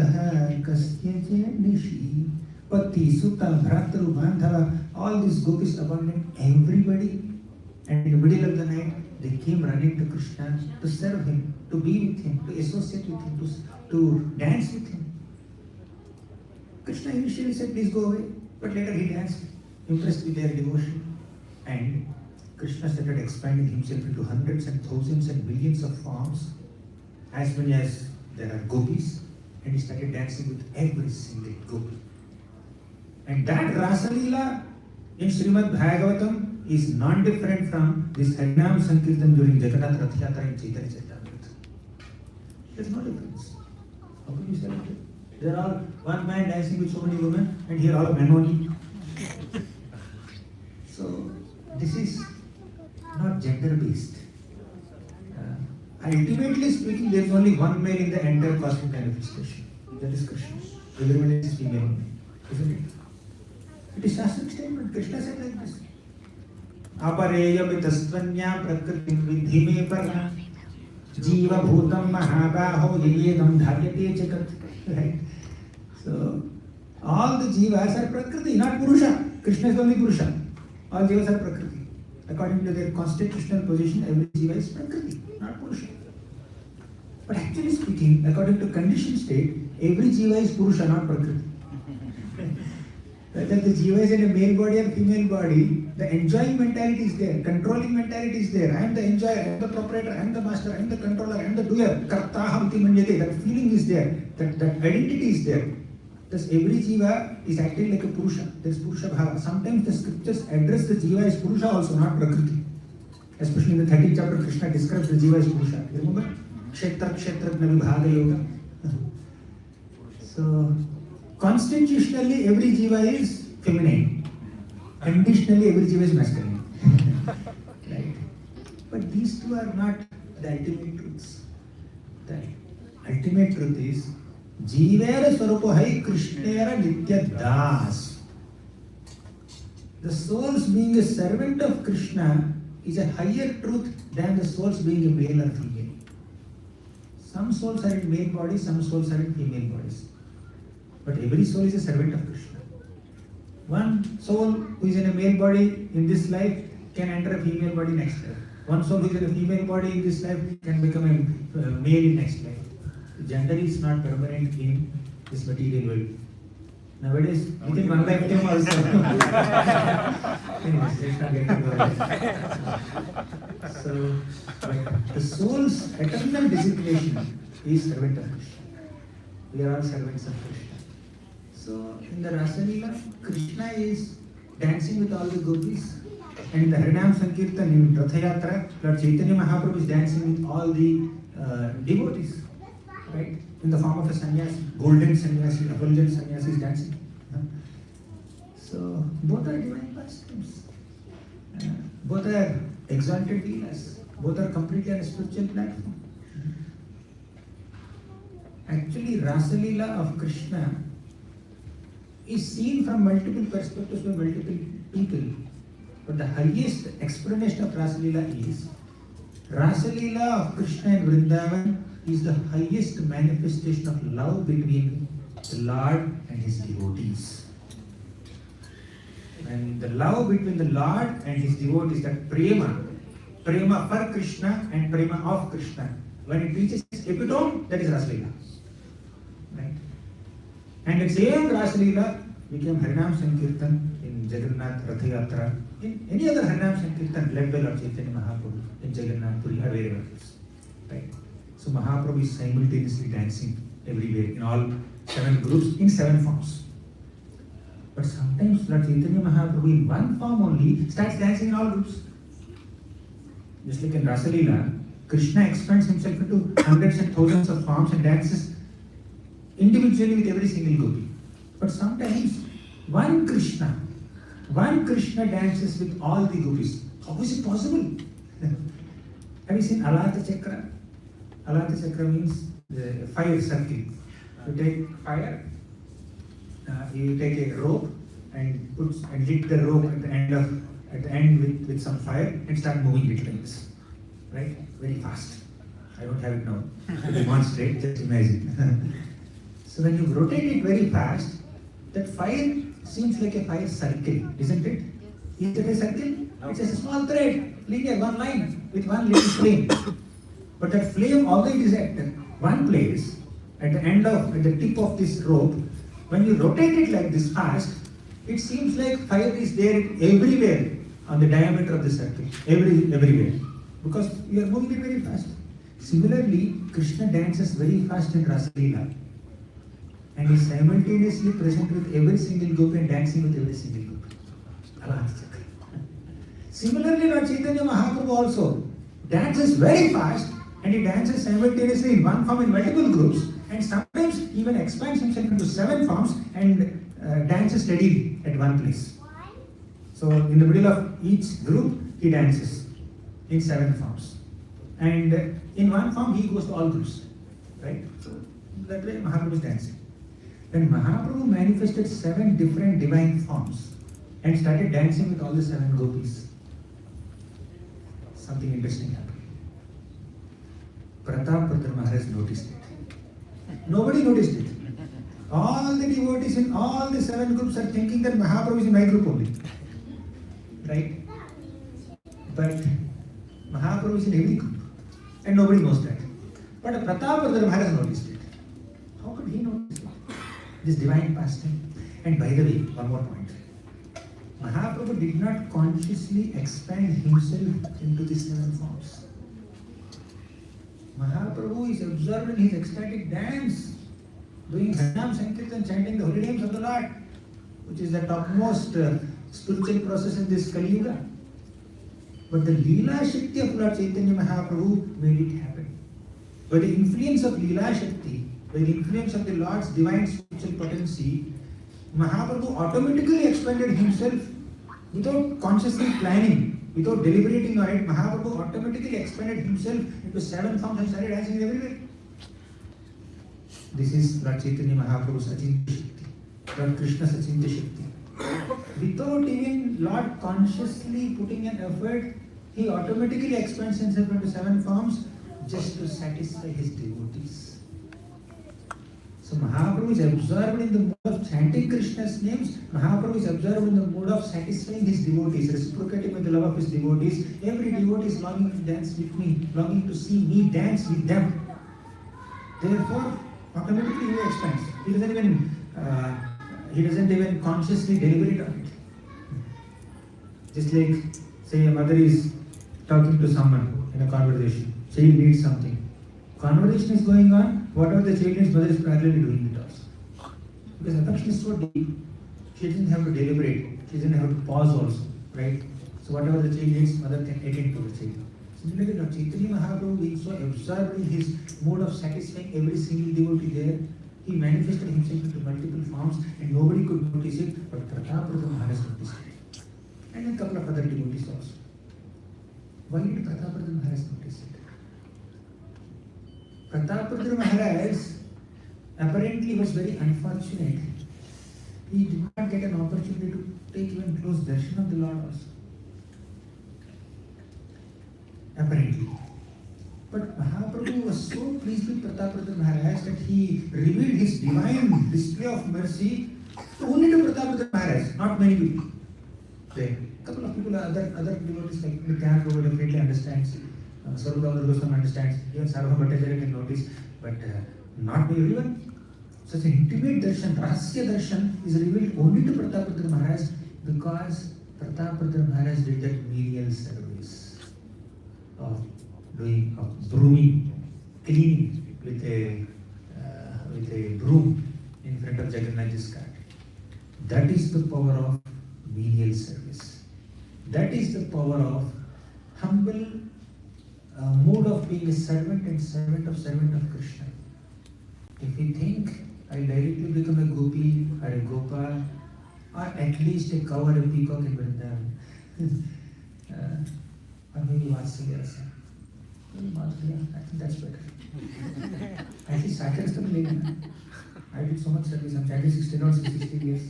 kasya nishi. Pati sutta bhratrubandhava, all these gopis abandoned everybody, and in the middle of the night they came running to Krishna to serve him, to be with him, to associate with him, to dance with him. Krishna initially said, please go away, but later he danced, impressed with their devotion. And Krishna started expanding himself into hundreds and thousands and millions of forms, as many as there are gopis, and he started dancing with every single gopi. And that Rasa Leela in Srimad Bhagavatam is non-different from this Harinam Sankirtan during Jagannath Rathyatra in Chaitanya Charitamrita. There's no difference. How can you celebrate? There are one man dancing with so many women, and here all men only. So this is not gender-based. Ultimately speaking, there is only one male in the entire cosmic manifestation. That is Krishna. Everyone else is female only, isn't it? It is Shastric statement. Krishna said like this. Apareyamitastvanya prakritim vidhi me para jiva bhutam mahabaho yedam dharyate jagat. Right? So, all the jivas are prakriti, not purusha. Krishna is only purusha. All jivas are prakriti. According to their constitutional position, every jiva is prakriti, not purusha. But actually speaking, according to conditioned state, every jiva is purusha, not prakriti. Whether the jiva is in a male body or female body, the enjoying mentality is there, controlling mentality is there. I am the enjoyer, I am the proprietor, I am the master, I am the controller, I am the doer. Kartaham iti manyate. That feeling is there, that identity is there. Thus every jiva is acting like a purusha. There is purusha bhava. Sometimes the scriptures address the jiva as purusha also, not prakriti. Especially in the 13th chapter, Krishna describes the jiva as purusha. Remember? Kshetra kshetrajna vibhaga yoga. So, constitutionally every jiva is feminine. Conditionally every jiva is masculine. Right? But these two are not the ultimate truths. The ultimate truth is Jivera Swarupa Hai Krishnera Nitya Das. The souls being a servant of Krishna is a higher truth than the souls being a male or female. Some souls are in male bodies, some souls are in female bodies. But every soul is a servant of Krishna. One soul who is in a male body in this life can enter a female body next life. One soul who is in a female body in this life can become a male in next life. Gender is not permanent in this material world. Nowadays, within one lifetime also. Anyways, let's not get into that. So, but the soul's eternal designation is servant of Krishna. We are all servants of Krishna. So, in the Rasa Leela, Krishna is dancing with all the gopis. And in the Harinam Sankirtan, in Rathyatra, Lord Chaitanya Mahaprabhu is dancing with all the devotees. Right? In the form of a sannyasi, golden sannyasi, effulgent sannyasi is dancing. So, both are divine pastimes. Both are exalted leelas. Both are completely on a spiritual platform. Actually, Rasa Leela of Krishna is seen from multiple perspectives by multiple people. But the highest explanation of Rasa Leela is Rasa Leela of Krishna in Vrindavan is the highest manifestation of love between the Lord and his devotees. And the love between the Lord and his devotees, that prema for Krishna and prema of Krishna, when it reaches its epitome, that is Rasa Leela. Right? And the same Rasa Leela became Harinam Sankirtan in Jagannath Rathyatra, in any other Harinam Sankirtan led by Lord Chaitanya Mahaprabhu in Jagannath Puri or wherever else. Right? So Mahaprabhu is simultaneously dancing everywhere in all 7 groups in 7 forms. But sometimes Lord Chaitanya Mahaprabhu in one form only starts dancing in all groups. Just like in Rasa Leela, Krishna expands himself into hundreds and thousands of forms and dances individually with every single gopi. But sometimes one Krishna dances with all the gopis. How is it possible? Have you seen Alata Chakra? Alata Chakra means the fire circle. You take fire, you take a rope and lit the rope at the end with some fire and start moving it like this. Right? Very fast. I don't have it now to demonstrate, just imagine. So when you rotate it very fast, that fire seems like a fire circle, isn't it? Is it a circle? It's a small thread, linear, one line with one little flame. But that flame, although it is at one place, at the tip of this rope, when you rotate it like this fast, it seems like fire is there everywhere on the diameter of the circle, everywhere, because you are moving it very fast. Similarly, Krishna dances very fast in Rasa Leela, and is simultaneously present with every single gopi and dancing with every single gopi. Similarly, Lord Chaitanya Mahaprabhu also dances very fast, and he dances simultaneously in one form in multiple groups, and sometimes even expands himself into 7 forms and dances steadily at one place. So in the middle of each group, he dances in 7 forms. And in one form, he goes to all groups. Right? So that way Mahaprabhu is dancing. When Mahaprabhu manifested 7 different divine forms and started dancing with all the 7 gopis, something interesting happened. Pratap Maharaj noticed it. Nobody noticed it. All the devotees in all the 7 groups are thinking that Mahaprabhu is in my group only. Right? But Mahaprabhu is in every group. And nobody knows that. But Pratap Maharaj noticed it. How could he notice it? This divine pastime. And by the way, one more point. Mahaprabhu did not consciously expand himself into the 7 forms. Mahaprabhu is absorbed in his ecstatic dance, doing Harinam Sankirtan, chanting the holy names of the Lord, which is the topmost spiritual process in this Kali Yuga. But the Leela Shakti of Lord Chaitanya Mahaprabhu made it happen. By the influence of Leela Shakti, by the influence of the Lord's divine spiritual potency, Mahaprabhu automatically expanded himself without consciously planning, without deliberating on it. Mahaprabhu automatically expanded himself into 7 forms and started dancing everywhere. This is Lord Chaitanya Mahaprabhu's Achintya Shakti, Lord Krishna's Achintya Shakti. Without even Lord consciously putting an effort, he automatically expands himself into 7 forms just to satisfy his devotees. So Mahaprabhu is absorbed in the mood of chanting Krishna's names. Mahaprabhu is absorbed in the mood of satisfying his devotees, reciprocating with the love of his devotees. Every devotee is longing to dance with me, longing to see me dance with them. Therefore, automatically he expands. He doesn't even he doesn't even consciously deliberate on it. Just like, say, a mother is talking to someone in a conversation. Child needs something. Conversation is going on. Whatever the child needs, mother is parallelly doing it also. Because affection is so deep, she doesn't have to deliberate. She doesn't have to pause also, right? So whatever the child needs, mother can attend to the child. Similarly, Lord Chaitanya Mahaprabhu, being so absorbed in his mode of satisfying every single devotee there, he manifested himself into multiple forms and nobody could notice it, but Rathyatra Maharaj noticed it. And a couple of other devotees also. Why did Rathyatra Maharaj notice it? Rathyatra Maharaj apparently was very unfortunate. He did not get an opportunity to take even close darshan of the Lord also. Apparently. But Mahaprabhu was so pleased with Rathyatra Maharaj that he revealed his divine display of mercy only to Rathyatra Maharaj, not many people. There. A couple of people, other devotees like Nityananda Prabhu definitely understands, Sarup Damodar Goswami understands, even Sarva Bhattacharya can notice, but not everyone. Such an intimate darshan, Rahasya darshan is revealed only to Rathyatra Maharaj because Rathyatra Maharaj did that menial service of brooming, cleaning with a broom in front of Jagannath's cart. That is the power of menial service. That is the power of humble mood of being a servant and servant of Krishna. If we think I'll directly become a gopi or a gopal or at least a cow or a peacock in Vrindavan, or maybe Vatsalya also. I think that's better. At least I can still live. I did so much service. I'm chanting 16 or 60 years.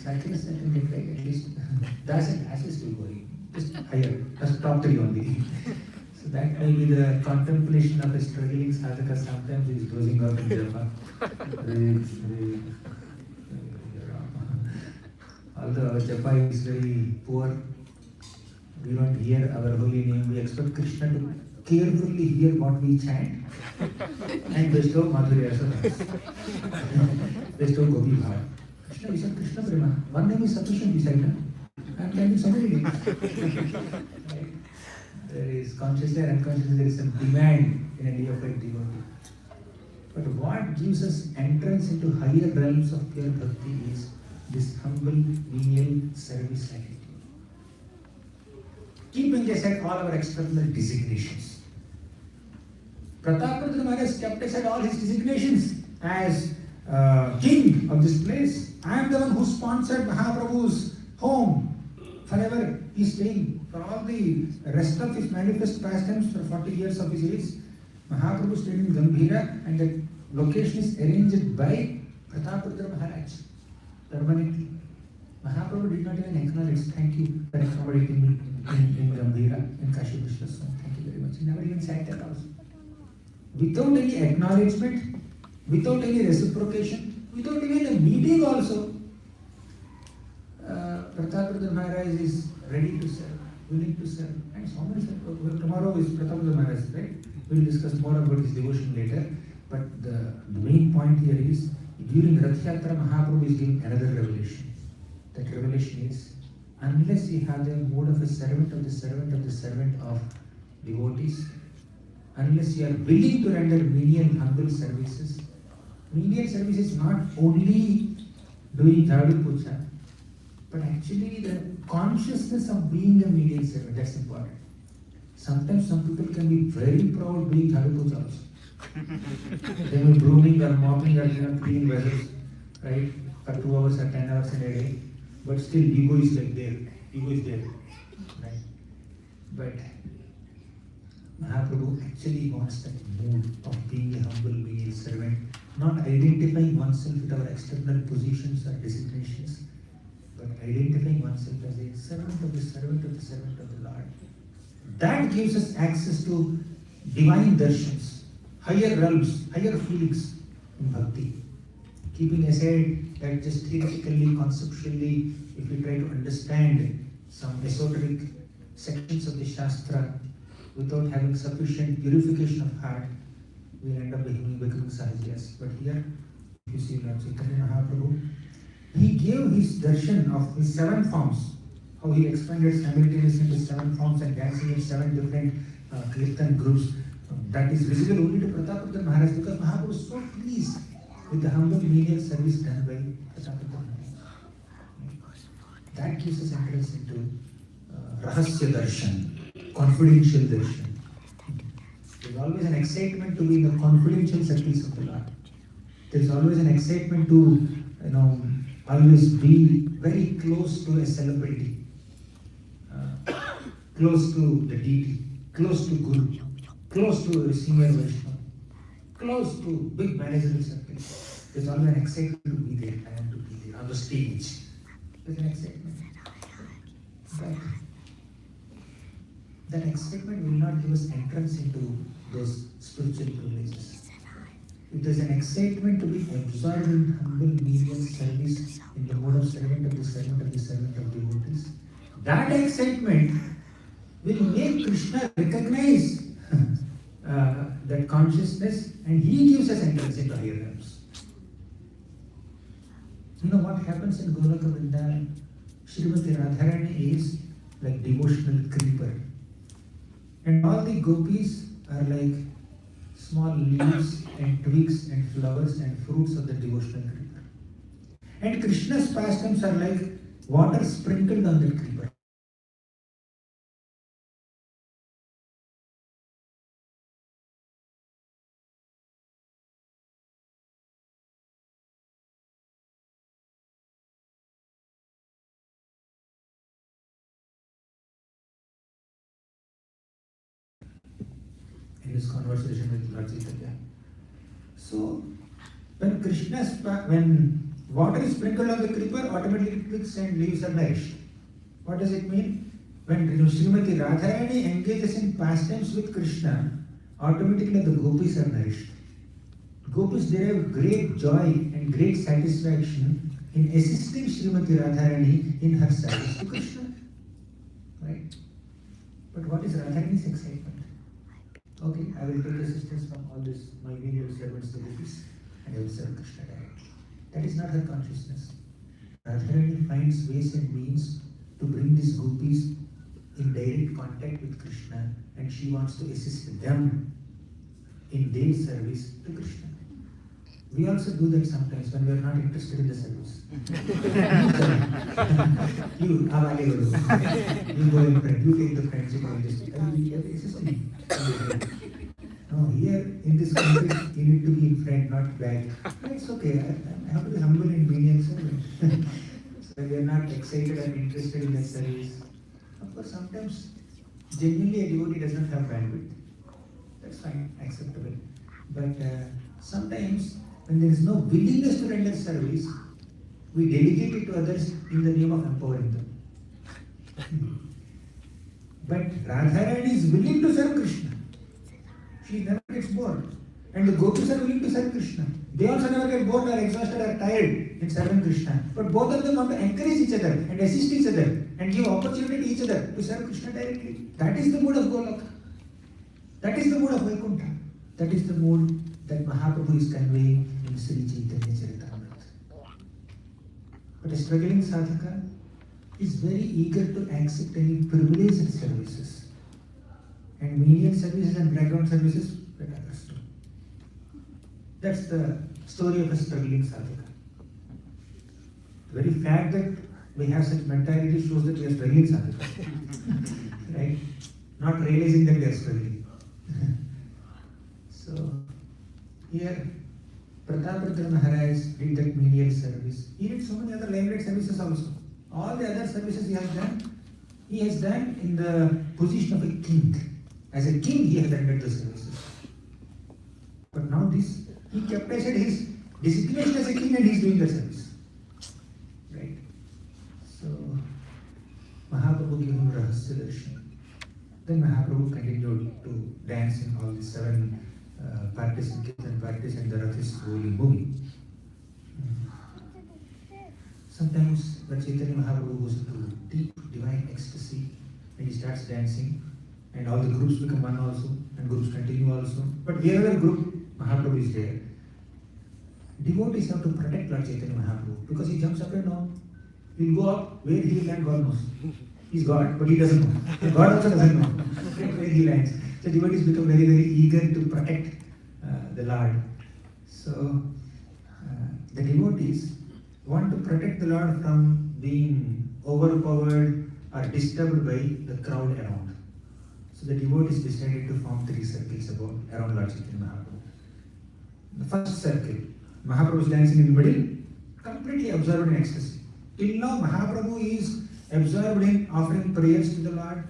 Cyclist I can get right at least. That's it. That's still going. Just higher. Just top 3 only. So that may be the contemplation of a struggling sadhaka. Sometimes he's dozing out in japa. Although our japa is very poor, we don't hear our holy name. We expect Krishna to carefully hear what we chant and bestow Madhurya Rasa. Bestow Gopi Bhava. Krishna, we said Krishna Prema. One name is sufficient beside him. I am chanting so many names. Right? There is consciously and unconsciously there is some demand in a neophyte devotee. But what gives us entrance into higher realms of pure bhakti is this humble, menial service attitude. Keeping aside all our external designations. Rathyatra Maharaj kept aside all his designations as king of this place. I am the one who sponsored Mahaprabhu's home. Forever he is staying. For all the rest of his manifest pastimes for 40 years of his age, Mahaprabhu stayed in Gambhira and the location is arranged by Rathyatra Maharaj permanently. Mahaprabhu did not even acknowledge, thank you for accommodating me in Gambhira, in Kashi Vishwaswam. Thank you very much. He never even sat there also. Without any acknowledgement, without any reciprocation, without even a meeting also, Rathyatra Maharaj is ready to serve, willing to serve. And so many serve. Tomorrow is Rathyatra Maharaj, right? We'll discuss more about his devotion later. But the main point here is, during Rathyatra, Mahaprabhu is giving another revelation. That revelation is, unless you have the mode of a servant of the servant of the servant of devotees, unless you are willing to render menial humble services, menial service is not only doing Jhadu Puja, but actually the consciousness of being a menial servant, that's important. Sometimes some people can be very proud doing Jhadu Puja also. They may be brooming or mopping or cleaning vessels, right, for 2 hours or 10 hours in a day, but still ego is like there, ego is there, right? But Mahaprabhu actually wants that mood of being a humble menial servant, not identifying oneself with our external positions or designations, but identifying oneself as a servant of the servant of the servant of the Lord. That gives us access to divine darshans, higher realms, higher feelings in bhakti. Keeping aside that just theoretically, conceptually, if we try to understand some esoteric sections of the Shastra without having sufficient purification of heart, we end up becoming sahajas. But here, if you see Lord Chaitanya Mahaprabhu, he gave his darshan of his 7 forms, how he expanded simultaneously into 7 forms and dancing in 7 different kirtan groups. That is visible only to Prataparudra Maharaj because Mahaprabhu was so pleased with the humble menial service done by Prataparudra Maharaj. That gives us entrance into Rahasya Darshan, confidential darshan. There is always an excitement to be in the confidential circles of the Lord. There is always an excitement to, always be very close to a celebrity, close to the deity, close to Guru, close to a senior Vaishnava, close to big managerial circles. There's always an excitement to be there. I want to be there on the stage. There's an excitement. But that excitement will not give us entrance into those spiritual privileges. If there's an excitement to be absorbed in humble menial service in the mode of servant of the servant of the servant of devotees, that excitement will make Krishna recognize that consciousness and he gives us entrance into higher realms. You know what happens in Gauranga Vrindavan? Srimati Radharani is like devotional creeper. And all the gopis are like small leaves and twigs and flowers and fruits of the devotional creeper. And Krishna's pastimes are like water sprinkled on the creeper. In his conversation with Rathyatra. So, when water is sprinkled on the creeper, automatically twigs and leaves are nourished. What does it mean? When Srimati Radharani engages in pastimes with Krishna, automatically the gopis are nourished. Gopis derive great joy and great satisfaction in assisting Srimati Radharani in her service to Krishna. Right? But what is Radharani's excitement? Okay, I will take assistance from all this, my menial servants, the gopis, and I will serve Krishna directly. That is not her consciousness. Radharani finds ways and means to bring these gopis in direct contact with Krishna, and she wants to assist them in their service to Krishna. We also do that sometimes when we are not interested in the service. You go in front, you take the friendship of this. We are assisting. No, here in this context, you need to be in front, not back. It's okay. I have to be humble and menial servant. So we are not excited and interested in the service. Of course, sometimes genuinely a devotee does not have bandwidth. That's fine, acceptable. But sometimes when there is no willingness to render service, we delegate it to others in the name of empowering them. But Radharani is willing to serve Krishna. She never gets bored. And the gopis are willing to serve Krishna. They also never get bored or exhausted or tired in serving Krishna. But both of them want to encourage each other and assist each other and give opportunity to each other to serve Krishna directly. That is the mood of Golaka. That is the mood of Vaikuntha. That is the mood that Mahaprabhu is conveying in Sri Chaitanya Charitamrita. But a struggling sadhaka is very eager to accept any privileged services. And menial services and background services, let others do. That's the story of a struggling sadhaka. The very fact that we have such mentality shows that we are struggling sadhaka. Right? Not realizing that we are struggling. So, here, Prataparudra Maharaj did that menial service. He did so many other limelight services also. All the other services he has done in the position of a king. As a king, he has rendered the services. But now this, he kept aside his designation as a king and he is doing the service. Right? So, Mahaprabhu gave him Rahasya Darshan. Then Mahaprabhu continued to dance in all the 7 parties and the Rath is slowly moving. Sometimes when Chaitanya Mahaprabhu goes into deep divine ecstasy and he starts dancing, and all the groups become one also, and groups continue also. But wherever group Mahaprabhu is there, Devotees have to protect Lord Chaitanya Mahaprabhu because he jumps up and down. He'll go up where he will land, God knows. He's God, but he doesn't know. God also doesn't know where he lands. So devotees become very, very eager to protect the Lord. So the devotees want to protect the Lord from being overpowered or disturbed by the crowd around. So the devotees decided to form 3 circles around Lord Chaitanya Mahaprabhu. The first circle, Mahaprabhu is dancing in the middle, completely absorbed in ecstasy. Till now, Mahaprabhu is absorbed in offering prayers to the Lord.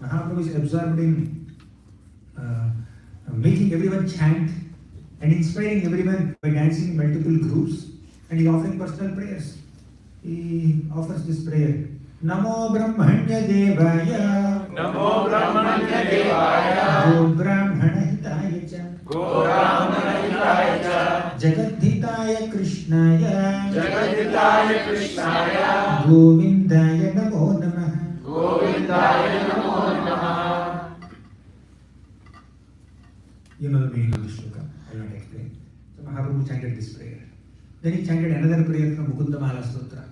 Mahaprabhu is absorbed in making everyone chant and inspiring everyone by dancing in multiple groups. And he is offering personal prayers. He offers this prayer. Namo Brahmanya Devaya. Namo Brahmanya Devaya. Go Brahmana Hitaya Cha. Go Brahmana Hitaya Cha. Jagadhitaya Krishnaya. Jagadhitaya Krishnaya. Govindaya Namo Namaha. Govindaya Namo Namaha. You know the meaning of this shloka. I will not explain. So Mahaprabhu chanted this prayer. Then he chanted another prayer from Mukundamala Stotra.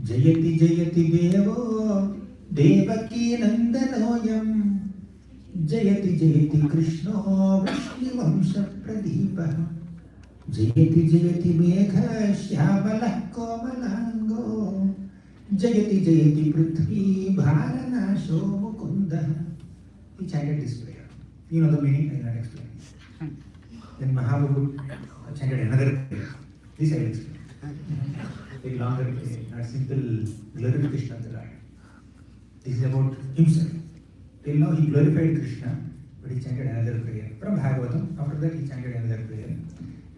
Jayati Jayati Devo Devaki Nandanoyam Jayati Jayati Krishno Vishnivansha Pradipa Jayati Jayati Megha Shyamala Komalango Jayati Jayati Prithvi Bharanasho Mukunda. He chanted this prayer. You know the meaning, I will not explain. Then Mahaprabhu chanted another prayer. This I will explain. Very longer prayer, not simple glorification of the Lord. This is about himself. Till now he glorified Krishna, but he chanted another prayer. From Bhagavatam, after that he chanted another prayer.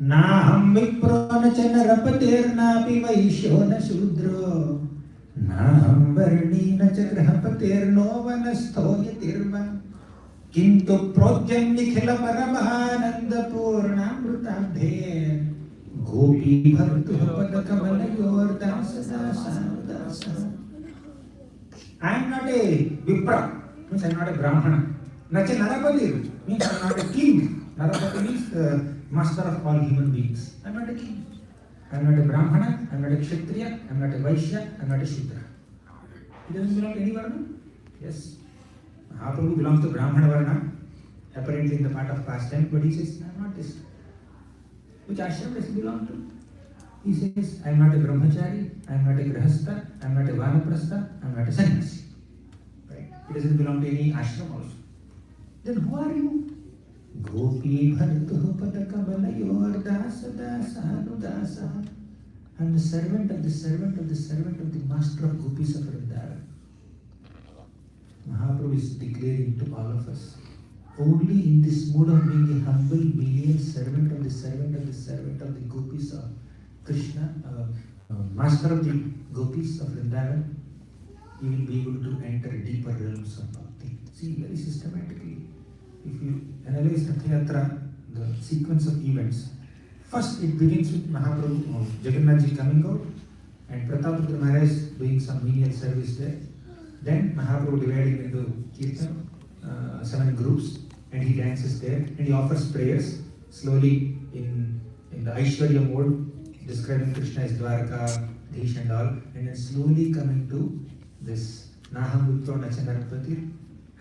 Naham vipro na chanarapatir napi vaishyo na shudro Naham varni na chagrahapatir no vanastho yatirva Kintu prodyam nikhila paramananda purnamrutabhe Gopi bhartu padakavala dasa. I am not a Vipra, means I am not a Brahmana. Nacha Narapatir, means I am not a king. Narapati means the master of all human beings. I am not a king. I am not a Brahmana, I am not a Kshatriya, I am not a Vaishya, I am not a Shudra. He doesn't belong to any Varna? Yes. Mahaprabhu belongs to Brahmana Varna, apparently in the part of pastime, but he says, I am not this. Which ashram does he belong to? He says, I am not a brahmachari, I am not a grahastha, I am not a vanaprastha, I am not a sannyasi. Right? He doesn't belong to any ashram also. Then who are you? Gopi bhartuh padakabalayor dasa dasa anudasa. I am the servant of the servant of the servant of the master of gopis of Vrindavan. Mahaprabhu is declaring to all of us, only in this mode of being a humble, menial servant of the servant of the servant of the gopis of Krishna, master of the gopis of Vrindavan, you will be able to enter deeper realms of bhakti. See, very systematically, if you analyze Rathyatra, the sequence of events, first it begins with Mahaprabhu, Jagannath ji coming out, and Prataputra Maharaj doing some menial service there. Then Mahaprabhu divided into Kirtan, 7 groups, and he dances there, and he offers prayers slowly in the Aishwarya mode, describing Krishna as Dwarka, Dhish and all, and then slowly coming to this Naham Vipro Nachanarpatir,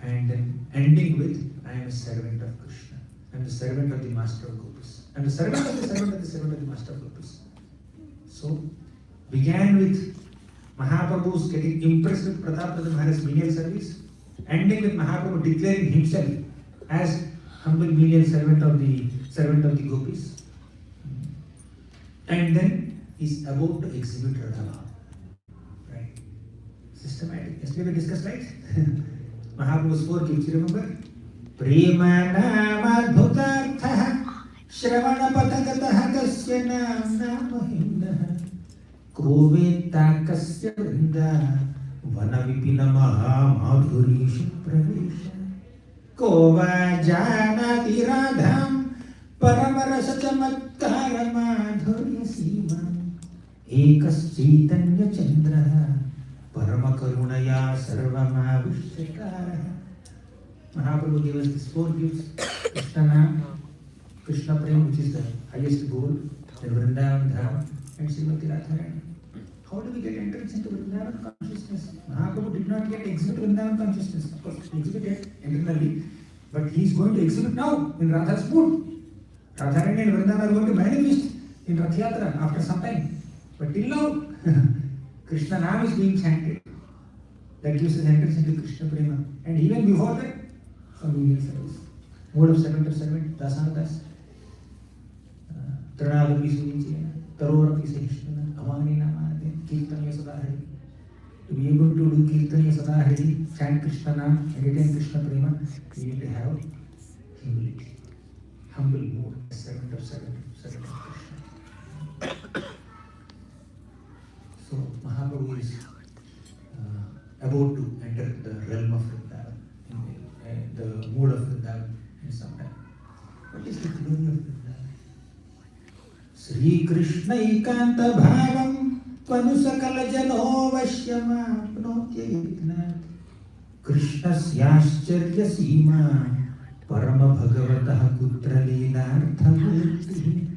and then ending with I am a servant of Krishna. I am the servant of the master of gopis. I am the servant of the servant of the servant of the master of gopis. So, began with Mahaprabhu's getting impressed with Pratapruta Maharaj's menial service, ending with Mahaprabhu declaring himself as humble menial servant of the gopis. And then he's about to exhibit Radha. Right? Systematic. Yesterday we discussed, right? Mahaprabhu's 4 gifts, you remember? Prema nama bhutartha shravana patagataha kasya nama mahindaha Koveta kasya vrinda vanavipina maha madhurishu pravesha Kova janati radham paramarasa chamatkara madhurya simam Ekas chaitanya chandraha paramakarunaya sarvamavishyakara. Mahaprabhu gave us these 4 gifts. Krishna Prem, which is the highest goal. in Vrindavan Dham and Srimati Radharani. How do we get entrance into Vrindavan consciousness? Mahaprabhu did not yet exhibit Vrindavan consciousness. Of course, he exhibited internally, but he is going to exhibit now in Radha's mood. Radharani and Vrindavan are going to manifest in Rathyatra after some time. But till now, Krishna Nam is being chanted. That gives us entrance into Krishna Prema. And even before that, some union service. Mode of servant of servant, Dasanadas. Tranadapi Sunichena, Tarorapi Sehishana, Amani Namane, Kirtanya Sadahari. To be able to do Kirtanya Sadahari, chant Krishna Nam, and retain Krishna Prema, we need to have humility. Humble mood, servant of servant of Krishna. So Mahaprabhu is about to enter the realm of Vrindavan, the mood of Vrindavan in some time. What is the glory of Vrindavan? Sri Krishna Ikanta Bhavam Panusakala Jano Vashyamapnotya Yitnat Krishnasyāścharya Sīma Parama Bhagavataha Kutra Leelartha Murti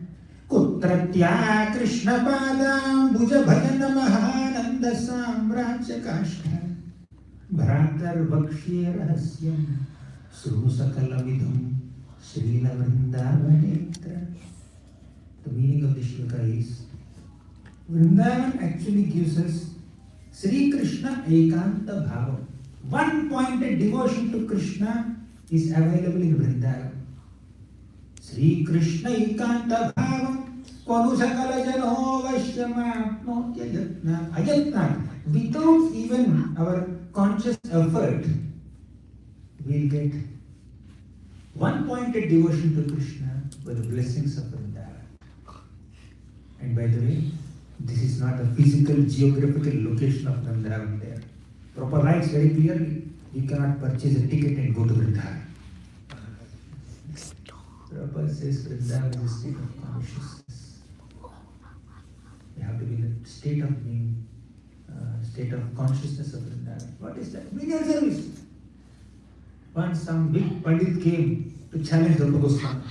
Kutratya Krishna Padam Bhuja Bhajana Mahananda Samrajya Kashta Bhratar Bhakshya Rahasyam Sru Sakalamidham Srila Vrindavanitra. The meaning of the shloka is Vrindavan actually gives us Sri Krishna Ekanta Bhava. One-pointed devotion to Krishna is available in Vrindavan. Sri Krishna Ekanta Bhava Panusakala Jano Vashyamapnotya Yatna. Ayatna. Without even our conscious effort, we'll get one-pointed devotion to Krishna by the blessings of Vrindavan. And by the way, this is not a physical, geographical location of Vrindavan there. Prabhupada writes very clearly, you cannot purchase a ticket and go to Vrindavan. Prabhupada says Vrindavan is a state of consciousness. You have to be in the state of being, state of consciousness of Vrindavan. What is that? Media service. Once some big Pandit came to challenge Rupa Goswami.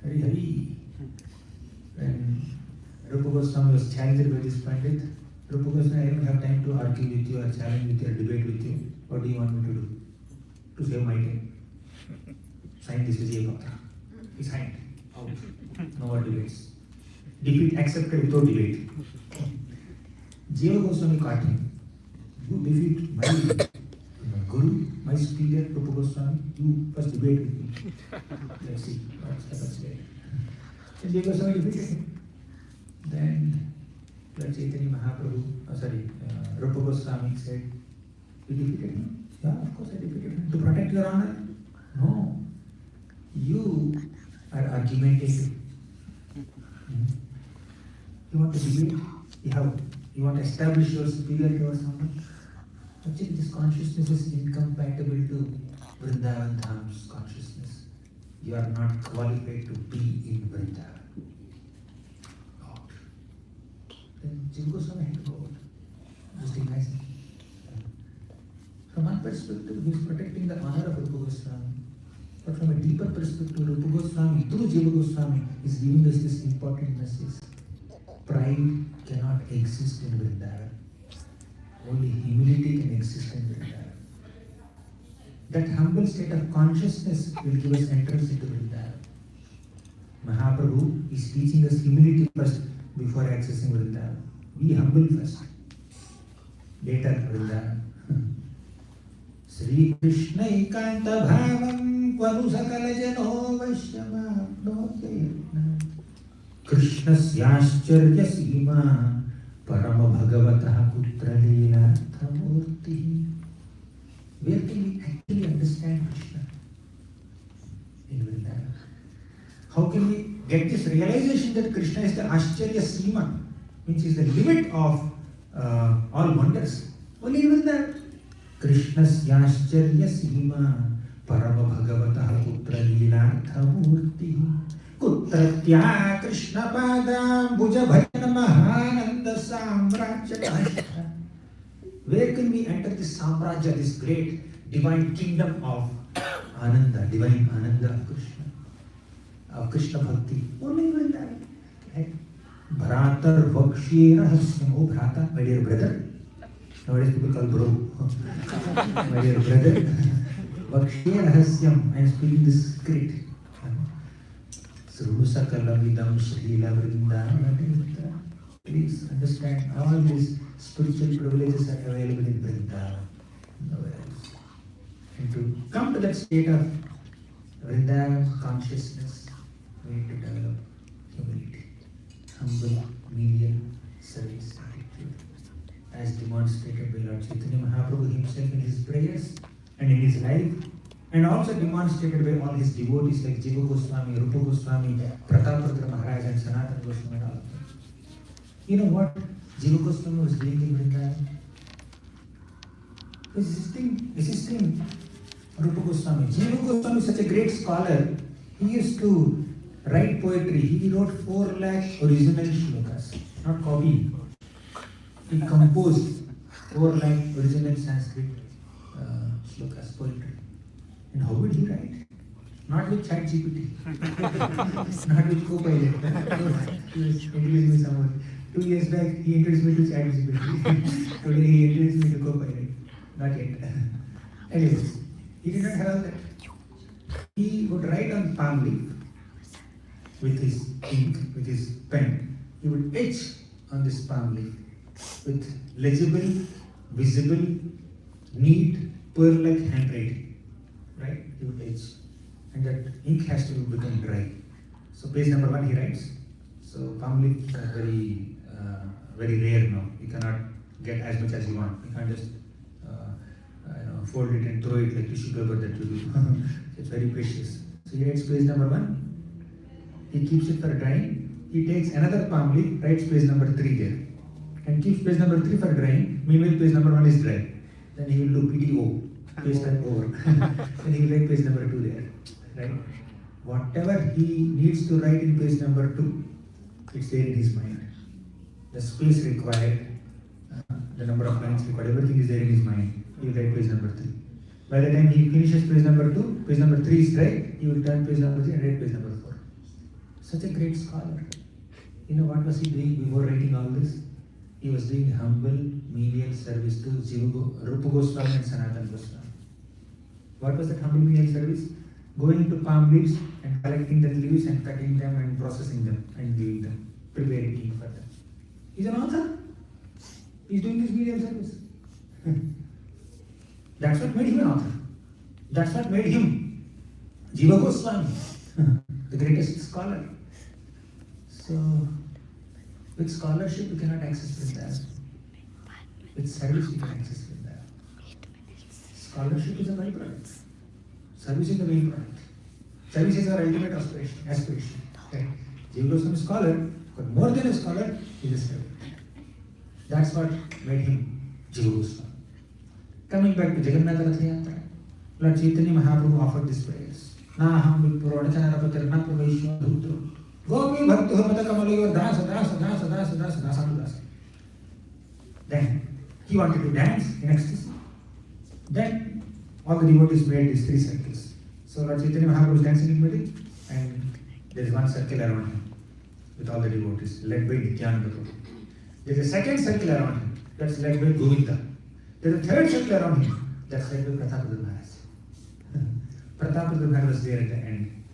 Hari Hari. When Rupa Goswami was challenged by this Pandit, Rupa Goswami, I don't have time to argue with you or challenge with you or debate with you. What do you want me to do? To save my time. Sign this Vijay Patra. He signed. Out. No more debates. Defeat accepted without debate. Jiva Goswami caught him. You defeat my Guru, my superior, Rupa Goswami. You first debate with me. Let's see what happens later. And Jiva Goswami defeated him. Then Lord Chaitanya Mahaprabhu, Rupa Goswami said, you defeated him? Yeah, of course I defeated him. To protect your honor? No. You are argumentative. You want to debate? You want to establish your superiority or something? Actually, this consciousness is incompatible to Vrindavan Dham's consciousness. You are not qualified to be in Vrindavan. Out. Then Jiva Goswami had to go out. Just imagine. From one perspective, he is protecting the honor of Rupa Goswami. But from a deeper perspective, Rupa Goswami, through Jiva Goswami, is giving us this important message. Pride cannot exist in Vrindavan. Only humility can exist in Vrindavan. That humble state of consciousness will give us entrance into Vrindavan. Mahaprabhu is teaching us humility first before accessing Vrindavan. Be humble first. Later Vrindavan. Sri Krishna Ekanta Bhavam Panusakala Jano Vashyamapnotya Yatna Krishnasyāścharya Sīma Parama Bhagavataha Kutra Leelartha Murti. Where can we actually understand Krishna? In Vrindavan. How can we get this realization that Krishna is the Ascharya Sīma, which is the limit of all wonders? Only in Vrindavan. Krishnasyāścharya Sīma Parama Bhagavataha Kutra Leelartha Murti Kutratya Krishna Padam Bhuja Bhajana Mahananda Samrajya Kashta. Where can we enter this Samrajya, this great divine kingdom of Ananda, divine Ananda of Krishna? of Krishna Bhakti, only in Vrindavan. Right? Bhratar Vakshye Rahasyam. Oh, Bhrata, my dear brother. Nowadays people call bro. My dear brother. Vakshye Rahasyam. I am speaking this secret. Srusakalamidam Srila Vrindavan. Please understand, all these spiritual privileges are available in Vrindavan. Nowhere else. And to come to that state of Vrindavan consciousness, we need to develop humility, humble, menial service attitude, as demonstrated by Lord Chaitanya Mahaprabhu himself in his prayers and in his life, and also demonstrated by all his devotees like Jiva Goswami, Rupa Goswami, Prataprutra Maharaj and Sanatana Goswami and all of them. You know what Jiva Goswami was doing in Vrindavan? Assisting Rupa Goswami. Jiva Goswami is such a great scholar. He used to write poetry. He wrote 4 lakh original shlokas, not copy. He composed 4 lakh original Sanskrit shlokas, poetry. And how would he write? Not with ChatGPT, not with Copilot. He was introducing me someone. 2 years back, he introduced me to ChatGPT. Today, he introduced me to Copilot. Not yet. Anyways, he did not have that. He would write on palm leaf with his ink, with his pen. He would etch on this palm leaf with legible, visible, neat, pearl-like handwriting. Right? He would etch. And that ink has to become dry. So page number 1 he writes. So palm leaves are very rare now. You cannot get as much as you want. You can't just fold it and throw it like tissue paper that you do. It's very precious. So he writes page number 1. He keeps it for drying. He takes another palm leaf, writes page number 3 there, and keeps page number 3 for drying. Meanwhile, page number 1 is dry. Then he will do PTO, page time over. Then he will write page number 2 there. Right? Whatever he needs to write in page number 2, it's there in his mind. The space required, the number of lines required, everything is there in his mind. He will write page number 3. By the time he finishes page number 2, page number 3 is dry, he will turn page number 3 and write page number 4. Such a great scholar. You know what was he doing before writing all this? He was doing humble, menial service to Rupa Goswami and Sanatana Goswami. What was that humble, menial service? Going to palm leaves and collecting the leaves and cutting them and processing them and giving them, preparing ink for them. He's an author. He's doing this menial service. That's what made him an author. That's what made him Jiva Goswami, the greatest scholar. So, with scholarship you cannot access Vrindavan. With service you can access Vrindavan. Scholarship is a byproduct. Service is the main product. Service is our ultimate aspiration. Okay? Jiva Goswami is a scholar, but more than a scholar, he is a servant. That's what made him Jiva Goswami. Coming back to Jagannath Rathyatra, Lord Chaitanya Mahaprabhu offered these prayers. Naham vipro adachanarapatir na praveshya dhutro gopi bhakto mata kamalayo dasa dasa dasa dasa dasa dasa dasa. Then he wanted to dance in ecstasy. Then all the devotees made these 3 circles. So Lord Chaitanya Mahaprabhu is dancing in the middle, and there is one circle around him with all the devotees, led by Nityananda Prabhu. There is a second circle around him, that's led by Govinda. There is a third circle around him, that's led by Prataprutra Maharaj. Prataprutra Maharaj was there at the end.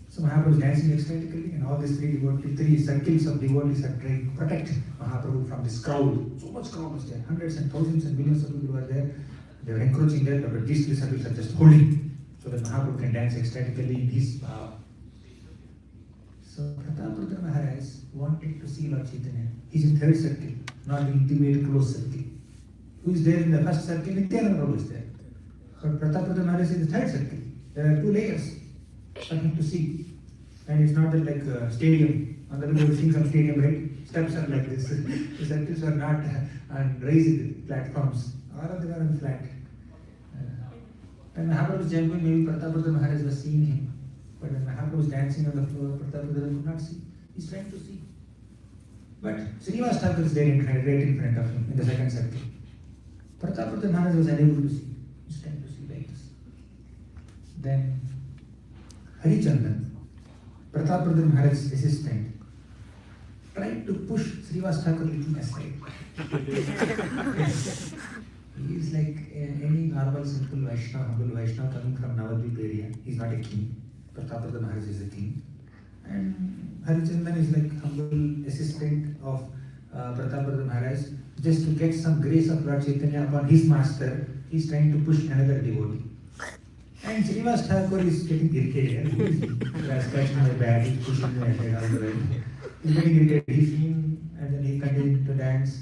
So Mahaprabhu was dancing ecstatically, and all these 3 circles of devotees are trying to protect Mahaprabhu from this crowd. So much crowd was there, hundreds and thousands and millions of people were there. They were encroaching there, but these 3 circles are just holding so that Mahaprabhu can dance ecstatically in his power. So Prataprutra Maharaj wanted to see Lord Chaitanya. He's in 3rd circle, not the intimate close circle. Who is there in the 1st circle? Nityananda Prabhu is there. But Prataprutra Maharaj is in the 3rd circle. There are 2 layers for him to see. And it's not that like a stadium. On the way you see some stadium, right? Steps are like this. The circles are not on raised platforms. All of them are on flat. When Mahaprabhu was jumping, maybe Prataprutra Maharaj was seeing him. But when Mahaprabhu was dancing on the floor, Prataprutra could not see. He's trying to see. But Srinivas Thakur is there right in front of him in the 2nd circle. Prataprutra Maharaj was unable to see. He's trying to see like this. Then Harichandan, Pratapruddha Maharaj's assistant tried to push Srivas Thakur little aside. He is like any normal, simple Vaishnava, humble Vaishnava coming from Navadvip area. He is not a king. Pratapruddha Maharaj is a king. And Harichandan is like humble assistant of Pratapruddha Maharaj. Just to get some grace of Lord Chaitanya upon his master, he is trying to push another devotee. And Srinivas Thakur is getting irritated. He is scratching my back, he is pushing my head all the way. He is getting irritated. He is seeing, and then he continued to dance.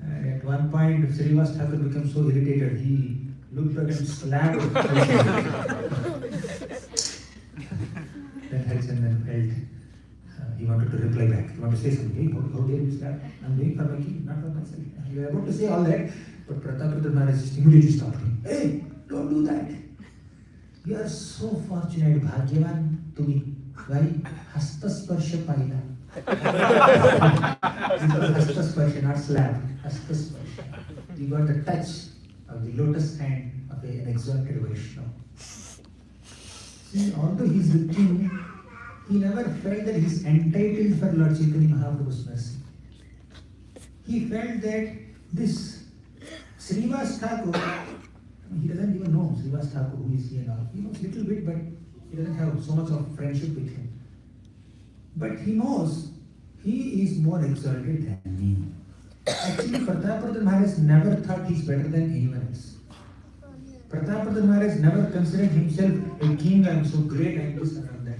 And at one point, Srinivas Thakur became so irritated, he looked at and slapped him. Then Harichandan felt he wanted to reply back. He wanted to say something. Hey, how dare you slap? I'm doing for my king, not for myself. He was about to say all that, but Pratapruddha Maharaj just immediately stopped him. Hey, don't do that. You are so fortunate, Bhagyavan, tumi. Why? Hastasparsha paila. Hastasparsha, not slap. Hastasparsha. You got the touch of the lotus hand of an exalted Vaishnava. See, although he is the king, he never felt that he is entitled for Lord Chaitanya Mahaprabhu's mercy. He felt that this Srinivas Thakur, he doesn't even know Srinivas Thakur, who is he and all. He knows little bit, but he doesn't have so much of friendship with him. But he knows he is more exalted than me. Actually, Pratapruddha Maharaj never thought he is better than anyone else. Pratapruddha Maharaj never considered himself a king, I am so great, I am this and that.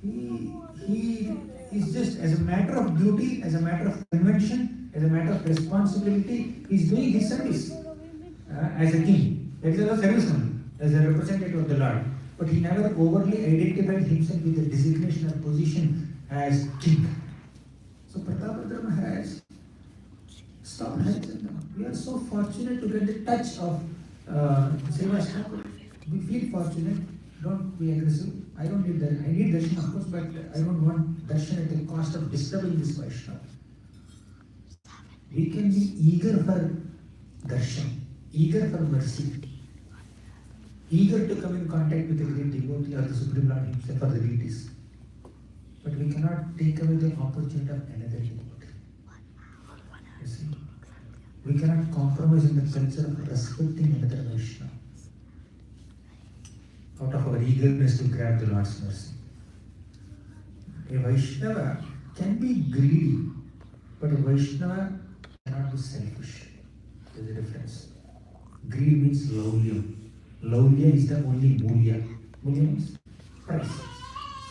He is just, as a matter of duty, as a matter of convention, as a matter of responsibility, he is doing his service as a king. That is a serviceman, as a representative of the Lord. But he never overly identified himself with the designation or position as king. So Pratapruddha Maharaj stopped Harichandan. We are so fortunate to get the touch of Srinivas Thakur. We feel fortunate. Don't be aggressive. I don't need that. I need darshan, of course, but I don't want darshan at the cost of disturbing this Vaishnava. We can be eager for darshan, eager for mercy, eager to come in contact with the great devotee or the Supreme Lord himself or the deities. But we cannot take away the opportunity of another devotee. You see? We cannot compromise in the culture of respecting another Vaishnava out of our eagerness to grab the Lord's mercy. A Vaishnava can be greedy, but a Vaishnava cannot be selfish. There is a difference. Greed means laulyam. Laulya is the only mulya. Mulya means price.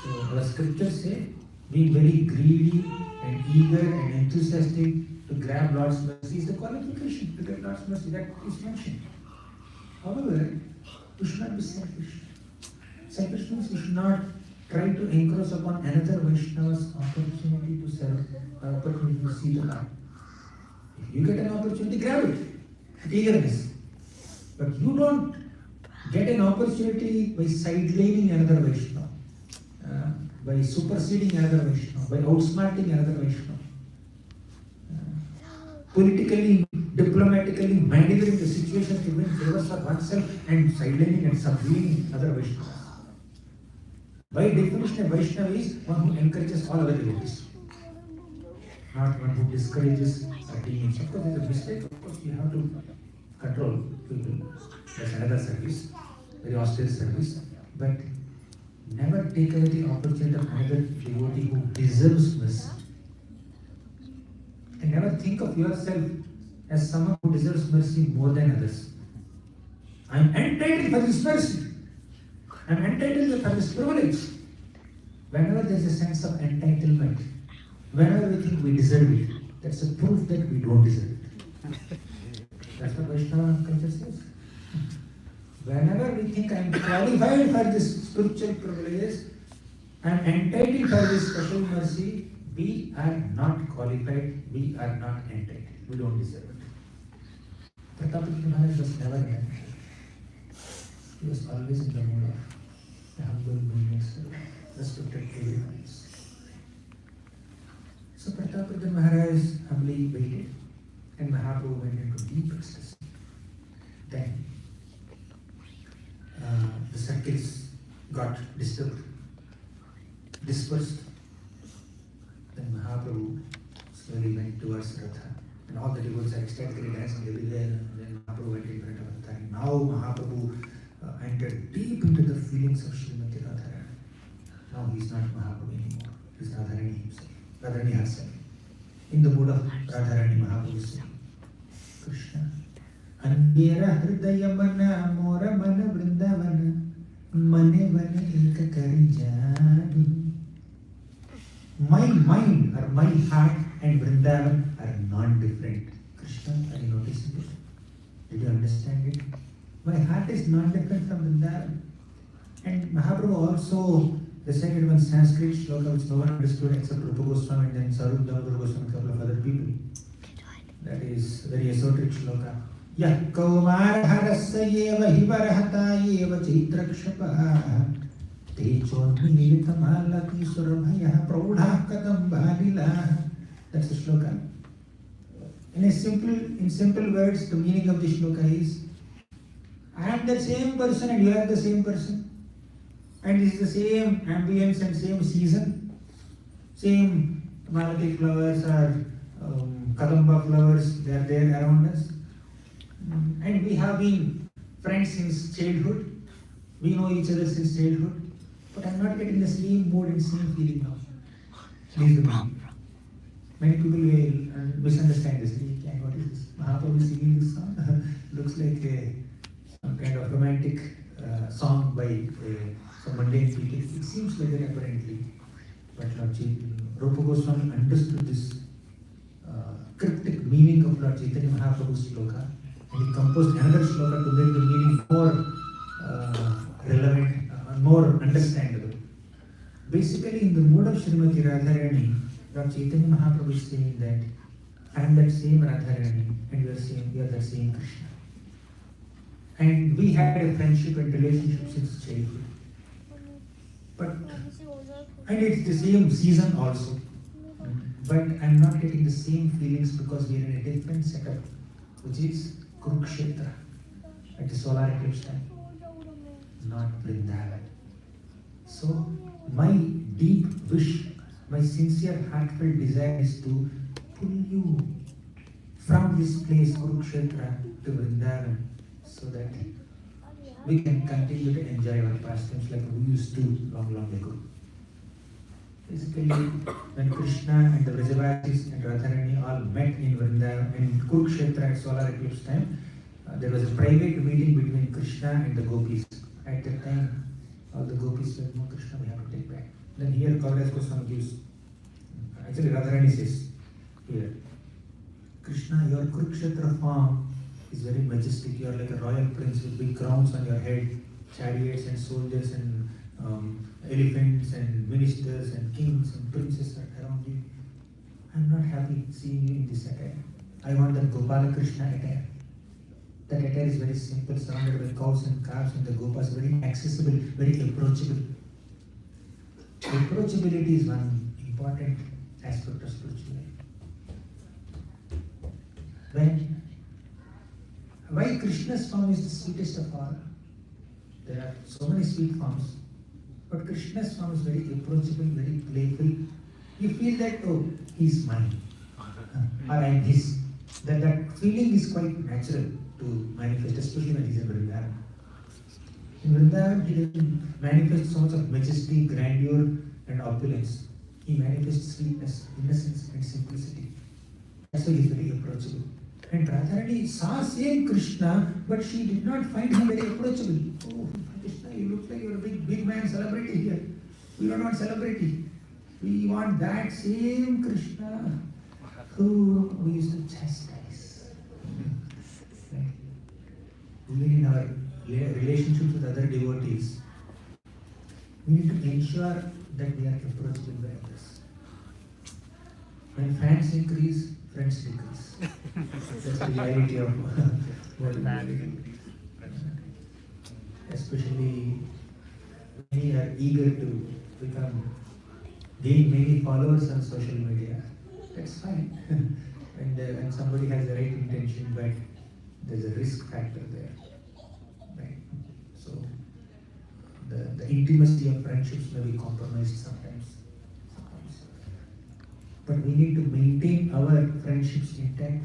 So our scriptures say, being very greedy and eager and enthusiastic to grab Lord's mercy is the qualification to get Lord's mercy. That is mentioned. However, we should not be selfish. Selfish means we should not try to encroach upon another Vaishnava's opportunity to serve or opportunity to see the Lord. If you get an opportunity, grab it with eagerness. But you don't get an opportunity by sidelining another Vaishnava, by superseding another Vaishnava, by outsmarting another Vaishnava, politically, diplomatically maneuvering the situation to win favors for oneself and sidelining and subduing other Vaishnavas. By definition, a Vaishnava is one who encourages all other devotees, not one who discourages or demeans. Of course, it's a mistake. Of course, you have to control people. That's another service, very austere service. But never take away the opportunity of another devotee who deserves mercy. And never think of yourself as someone who deserves mercy more than others. I am entitled for this mercy. I am entitled for this privilege. Whenever there is a sense of entitlement, whenever we think we deserve it, that's a proof that we don't deserve it. That's what Vaishnava culture says. Whenever we think I am qualified for this spiritual privileges, I am entitled for this special mercy, we are not qualified, we are not entitled. We don't deserve it. Pratapruddha Maharaj was never entitled. He was always in the mood of the humble being respected everyone else. So Pratapruddha Maharaj humbly waited, and Mahaprabhu went into deep ecstasy. Then the circles got disturbed. and all the devotees are ecstatically dancing everywhere. And then Mahaprabhu went in front of Radharani. Now Mahaprabhu entered deep into the feelings of Srimati Radharani. Now he is not Mahaprabhu anymore. He is Radharani himself, Radharani herself. In the mood of Radharani, Mahaprabhu is saying, Krishna, Andhera Hridayamana Mora Mana Vrindavana Mane Vana Eka Kari Jani. My mind or my heart and Vrindavan are non-different. Krishna, are you noticing it? Did you understand it? My heart is non-different from Vrindavan. And Mahaprabhu also recited one Sanskrit shloka which no one understood except Rupa Goswami and then Sarup Damodar Goswami and a couple of other people. That is very esoteric shloka. Yah kaumar harasya eva hivarahata eva chaitrakshapaha Techonmilitamala surabhaya praudha kadambalila. That's the shloka. In simple words, the meaning of the shloka is, I am the same person and you are the same person. And it is the same ambience and same season. Same malati flowers or kadamba flowers, they are there around us. And we have been friends since childhood. We know each other since childhood. But I am not getting the same mood and same feeling now. Please do not. Many people will misunderstand this. What is this? Mahaprabhu is singing this song. Looks like some kind of romantic song by some mundane people. It seems like that apparently. But Lord Rupa Goswami understood this cryptic meaning of Lord Chaitanya Mahaprabhu's shloka, and he composed another shloka to make the meaning more relevant, more understandable. Basically, in the mood of Srimati Radharani, Lord Chaitanya Mahaprabhu is saying that I am that same Radharani and we are the same Krishna. And we had a friendship and relationship since childhood. And it's the same season also. But I'm not getting the same feelings because we are in a different setup, which is Kurukshetra at the solar eclipse time, not Vrindavan. So my deep wish, my sincere heartfelt desire is to pull you from this place, Kurukshetra, to Vrindavan, so that we can continue to enjoy our pastimes like we used to long ago. Basically, when Krishna and the Vrajavasis and Radharani all met in Vrindavan in Kurukshetra at solar eclipse time, there was a private meeting between Krishna and the gopis. At that time, all the gopis said, no, Krishna, we have to take back. Then here, Gauranga Darshan gives, actually Radharani says here, Krishna, your Kurukshetra form is very majestic. You are like a royal prince with big crowns on your head, chariots and soldiers and elephants and ministers and kings and princes are around you. I am not happy seeing you in this attire. I want that Gopala Krishna attire. That attire is very simple, surrounded by cows and calves, and the Gopas very accessible, very approachable. Approachability is one important aspect of spirituality. Why Krishna's form is the sweetest of all? There are so many sweet forms, but Krishna's form is very approachable, very playful. You feel that, oh, he's mine, or I am his. That feeling is quite natural to manifest, especially when he's in Vrindavan. In Vrindavan, he doesn't manifest so much of majesty, grandeur, and opulence. He manifests sweetness, innocence, and simplicity. That's why he's very approachable. And Radharani saw same Krishna, but she did not find him very approachable. Oh, Krishna, you look like you're a big man, celebrity here. We don't want celebrity. We want that same Krishna who we used to chastise. Right? Even in our relationships with other devotees, we need to ensure that we are approachable by others. When fans increase, friends decrease. That's the reality of what we are. Especially when we are eager to gain many followers on social media. That's fine. When somebody has the right intention, but there's a risk factor there. Right? So the intimacy of friendships may be compromised sometimes. But we need to maintain our friendships intact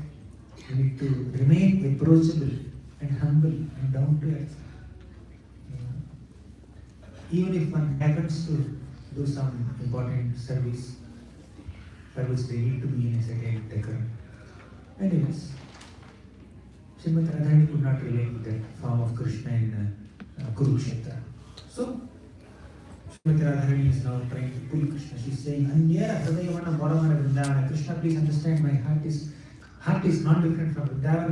You need to remain approachable and humble and down to earth. Even if one happens to do some important service for which they need to be in a certain decorum. Anyways, Srimati Radharani could not relate with that form of Krishna in Kurukshetra. So, Srimati Radharani is now trying to pull Krishna. She's saying, I'm near Hridayavana Bodhamana Vrindavana. Krishna, please understand, my heart is not different from Vrindavan.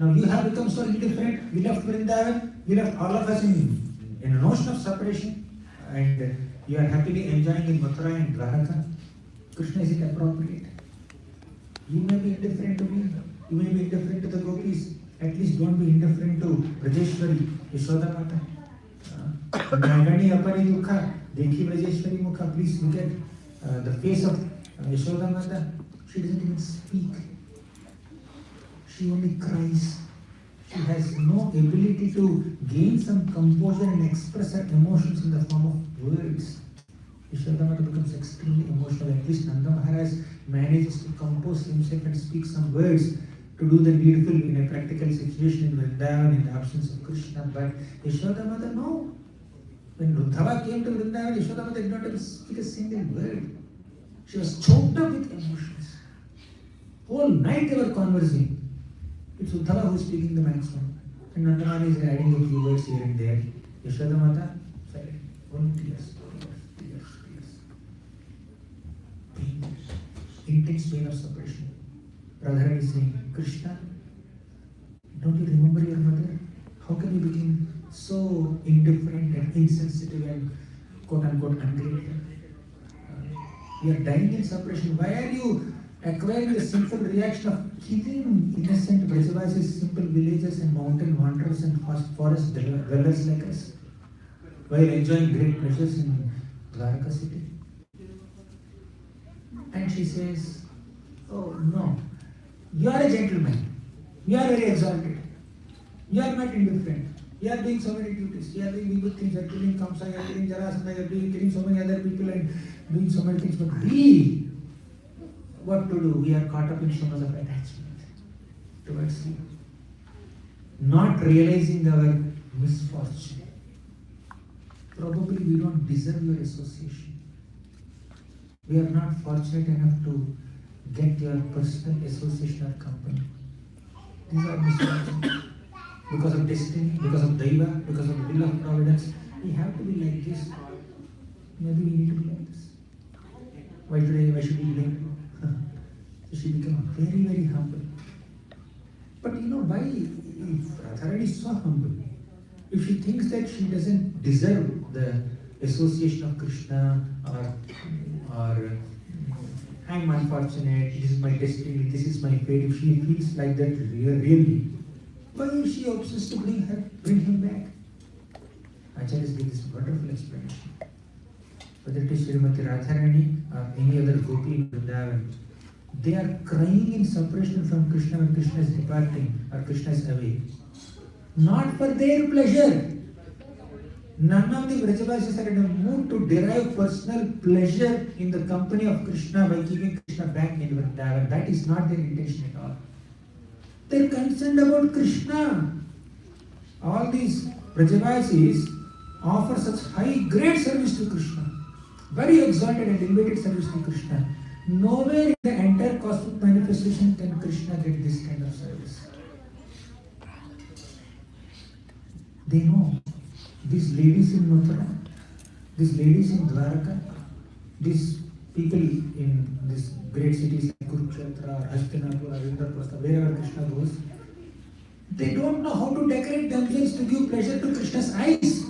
Now you have become so indifferent. We left Vrindavan, we left all of us in a notion of separation, and you are happily enjoying in Mathura and Dwaraka. Krishna, is it appropriate? You may be indifferent to me, you may be indifferent to the gopis. At least don't be indifferent to Brajeshwari, Yashoda Mata. Nagani Apari Dukha, Dekhi Brajeshwari Mukha. Please look at the face of Yashoda Mata. She doesn't even speak. She only cries. She has no ability to gain some composure and express her emotions in the form of words. Yashodamata becomes extremely emotional. At least Nanda Maharaj manages to compose himself and speak some words to do the needful in a practical situation in Vrindavan in the absence of Krishna. But Yashodamata, no. When Uddhava came to Vrindavan, Yashodamata did not even speak a single word. She was choked up with emotions. Whole night they were conversing. It's Uddhava who is speaking the maximum. And Nandamani is adding a few words here and there. Yashodamata, silent. Only tears. Pain. Intense pain of separation. Radharani is saying, Krishna, don't you remember your mother? How can you become so indifferent and insensitive and quote-unquote ungrateful? We are dying in separation. Why are you acquiring the sinful reaction of killing innocent Brajavasis, simple villages and mountain wanderers and forest dwellers like us, while enjoying great pleasures in Dwaraka city? And she says, oh no, you are a gentleman, you are very exalted, you are not indifferent, you are doing so many duties, you are doing good things, you are killing Kamsa, you are killing Jarasandha, you are killing so many other people and doing so many things, but we, what to do? We are caught up in so much of attachment towards you, not realizing our misfortune. Probably we don't deserve your association. We are not fortunate enough to get your personal association or company. These are misfortunes. Because of destiny, because of Daiva, because of the will of providence, we have to be like this. Maybe we need to be like this. Why today? Why should we blame? So she became very, very humble. But you know why? If Radharani is so humble, if she thinks that she doesn't deserve the association of Krishna, or I'm unfortunate, this is my destiny, this is my fate, if she feels like that really, why is she obsessed to bring him back? Acharya gives this wonderful explanation. Whether it is Srimati Radharani or any other gopi in Vrindavan, they are crying in separation from Krishna when Krishna is departing or Krishna is away. Not for their pleasure. None of the Vrajavasis are in a mood to derive personal pleasure in the company of Krishna by keeping Krishna back in Vrindavan. That is not their intention at all. They are concerned about Krishna. All these Vrajavasis offer such high, great service to Krishna. Very exalted and elevated service to Krishna. Nowhere in the entire cosmic manifestation can Krishna get this kind of service. They know these ladies in Mathura, these ladies in Dwaraka, these people in these great cities like Kurukshetra, Hastinapur, Indraprastha, wherever Krishna goes, they don't know how to decorate themselves to give pleasure to Krishna's eyes.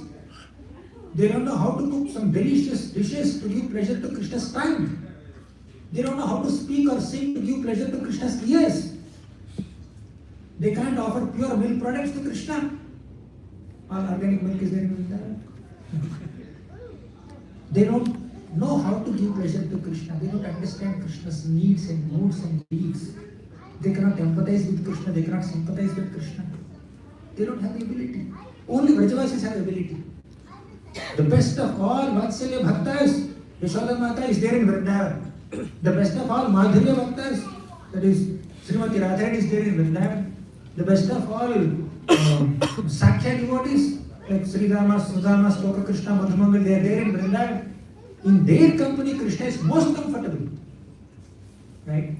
They don't know how to cook some delicious dishes to give pleasure to Krishna's tongue. They don't know how to speak or sing to give pleasure to Krishna's ears. They can't offer pure milk products to Krishna. All organic milk is there in Vrindavan. They don't know how to give pleasure to Krishna. They don't understand Krishna's needs and moods and needs. They cannot empathize with Krishna. They cannot sympathize with Krishna. They don't have the ability. Only Vrajavasis have ability. The best of all Vatsalya Bhaktas, Yashoda Mata is there in Vrindavan. The best of all Madhurya Bhaktas, that is Srimati Radharani is there in Vrindavan. The best of all Sakya devotees like Sri Rama, Sudama, Sloka Krishna, Madhumangal, they are there in Vrindavan. In their company, Krishna is most comfortable. Right?